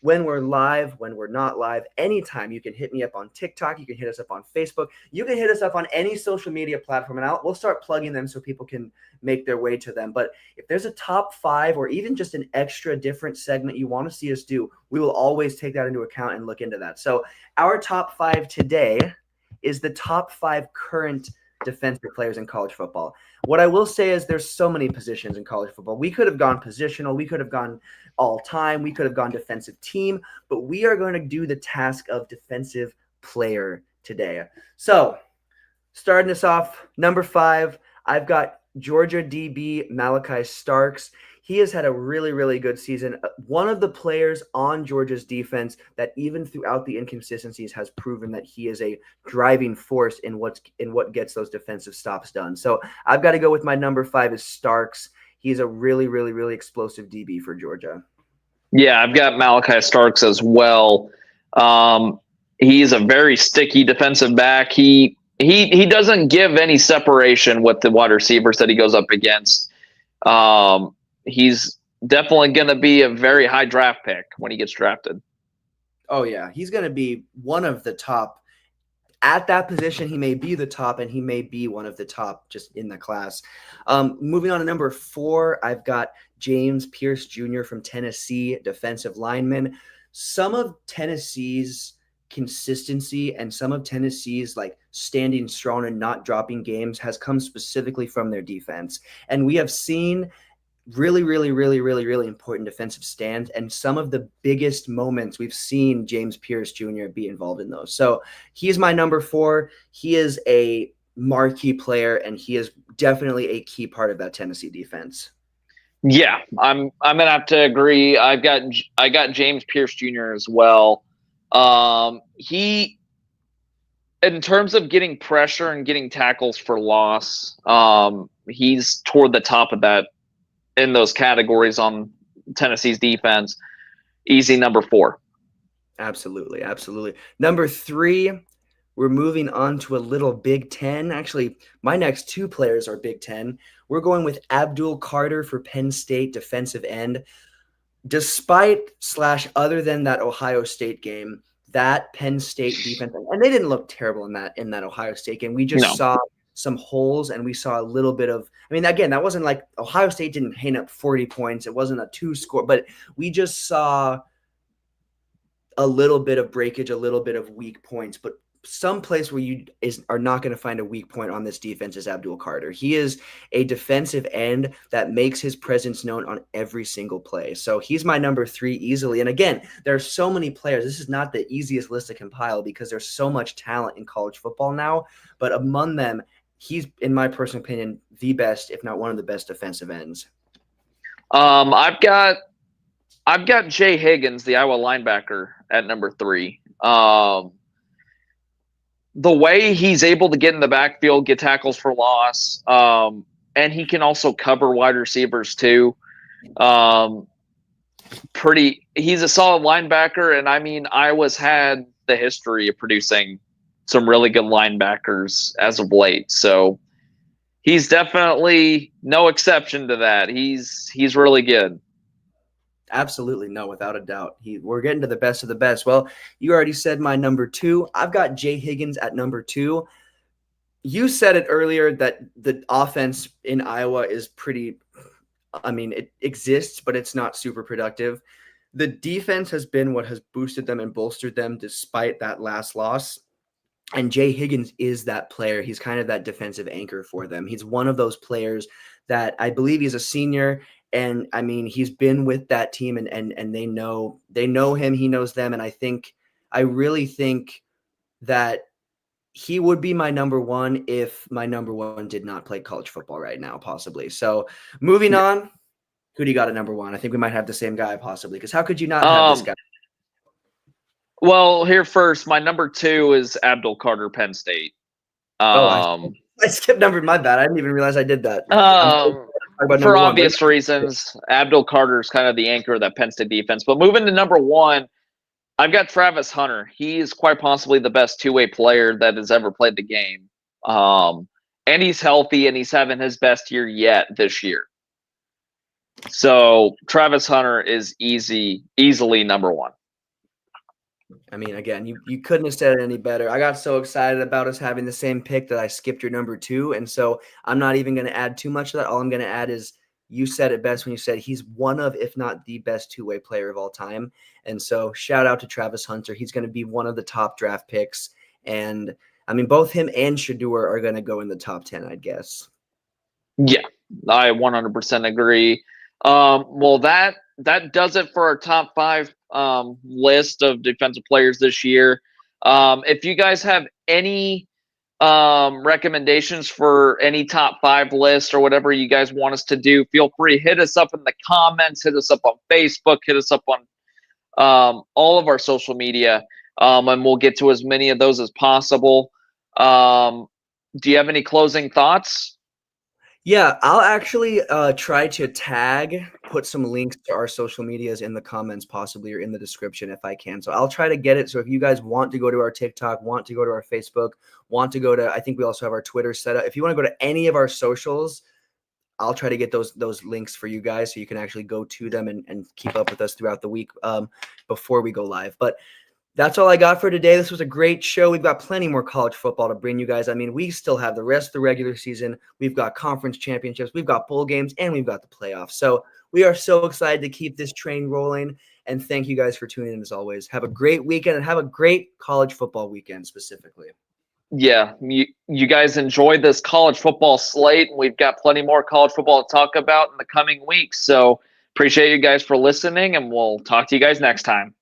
when we're live, when we're not live, anytime you can hit me up on TikTok, you can hit us up on Facebook, you can hit us up on any social media platform, and we'll start plugging them so people can make their way to them. But if there's a top 5 or even just an extra different segment you want to see us do, we will always take that into account and look into that. So our top 5 today is the top 5 current defensive players in college football. What I will say is there's so many positions in college football. We could have gone positional. We could have gone all time. We could have gone defensive team, but we are going to do the task of defensive player today. So starting us off, number 5, I've got Georgia DB Malachi Starks. He has had a really, really good season. One of the players on Georgia's defense that even throughout the inconsistencies has proven that he is a driving force in what gets those defensive stops done. So I've got to go with my number 5 is Starks. He's a really, really, really explosive DB for Georgia. Yeah, I've got Malachi Starks as well. He's a very sticky defensive back. He doesn't give any separation with the wide receivers that he goes up against. He's definitely going to be a very high draft pick when he gets drafted. Oh, yeah. He's going to be one of the top. At that position, he may be the top, and he may be one of the top just in the class. Moving on to number 4, I've got James Pierce Jr. from Tennessee, defensive lineman. Some of Tennessee's consistency and some of Tennessee's standing strong and not dropping games has come specifically from their defense. And we have seen really, really, really, really, really important defensive stands, and some of the biggest moments we've seen James Pierce Jr. be involved in those. So he's my number 4. He is a marquee player, and he is definitely a key part of that Tennessee defense. Yeah, I'm gonna have to agree. I got James Pierce Jr. as well. He, in terms of getting pressure and getting tackles for loss, he's toward the top of that in those categories on Tennessee's defense. Easy number 4. Absolutely, absolutely. Number 3, we're moving on to a little Big Ten. Actually, my next 2 players are Big Ten. We're going with Abdul Carter for Penn State, defensive end. Other than that Ohio State game, that Penn State defense, and they didn't look terrible in that Ohio State game. We just saw some holes, and we saw a little bit of. I mean, again, that wasn't like Ohio State didn't hang up 40 points. It wasn't a 2-score, but we just saw a little bit of breakage, a little bit of weak points. But some place where you are not going to find a weak point on this defense is Abdul Carter. He is a defensive end that makes his presence known on every single play. So he's my number 3 easily. And again, there are so many players. This is not the easiest list to compile because there's so much talent in college football now. But among them, he's, in my personal opinion, the best, if not one of the best defensive ends. I've got Jay Higgins, the Iowa linebacker, at number 3. The way he's able to get in the backfield, get tackles for loss, and he can also cover wide receivers too. He's a solid linebacker, and I mean, Iowa's had the history of producing some really good linebackers as of late. So he's definitely no exception to that. He's really good. Absolutely. No, without a doubt. We're getting to the best of the best. Well, you already said my number 2. I've got Jay Higgins at number 2. You said it earlier that the offense in Iowa is pretty, I mean, it exists, but it's not super productive. The defense has been what has boosted them and bolstered them despite that last loss. And Jay Higgins is that player. He's kind of that defensive anchor for them. He's one of those players that I believe he's a senior. And I mean, he's been with that team and they know him, he knows them. And I really think that he would be my number 1 if my number 1 did not play college football right now, possibly. So moving on, who do you got at number 1? I think we might have the same guy possibly, because how could you not have this guy? Well, here first, my number 2 is Abdul Carter, Penn State. I skipped number. My bad. I didn't even realize I did that. For obvious reasons, Abdul Carter is kind of the anchor of that Penn State defense. But moving to number 1, I've got Travis Hunter. He's quite possibly the best two-way player that has ever played the game. And he's healthy, and he's having his best year yet this year. So Travis Hunter is easily number 1. I mean, again, you couldn't have said it any better. I got so excited about us having the same pick that I skipped your number 2. And so I'm not even going to add too much to that. All I'm going to add is you said it best when you said he's one of, if not the best two-way player of all time. And so shout out to Travis Hunter. He's going to be one of the top draft picks. And I mean, both him and Shedeur are going to go in the top 10, I'd guess. Yeah, I 100% agree. Well, that does it for our top 5 list of defensive players this year. If you guys have any recommendations for any top 5 lists or whatever you guys want us to do, feel free, hit us up in the comments, hit us up on Facebook, hit us up on all of our social media, and we'll get to as many of those as possible. Do you have any closing thoughts? Yeah, I'll actually try to put some links to our social medias in the comments possibly, or in the description if I can. So I'll try to get it. So if you guys want to go to our TikTok, want to go to our Facebook, want to go to, I think we also have our Twitter set up. If you want to go to any of our socials, I'll try to get those links for you guys so you can actually go to them and keep up with us throughout the week before we go live. But that's all I got for today. This was a great show. We've got plenty more college football to bring you guys. I mean, we still have the rest of the regular season. We've got conference championships. We've got bowl games, and we've got the playoffs. So we are so excited to keep this train rolling. And thank you guys for tuning in as always. Have a great weekend and have a great college football weekend specifically. Yeah, you guys enjoy this college football slate. We've got plenty more college football to talk about in the coming weeks. So appreciate you guys for listening, and we'll talk to you guys next time.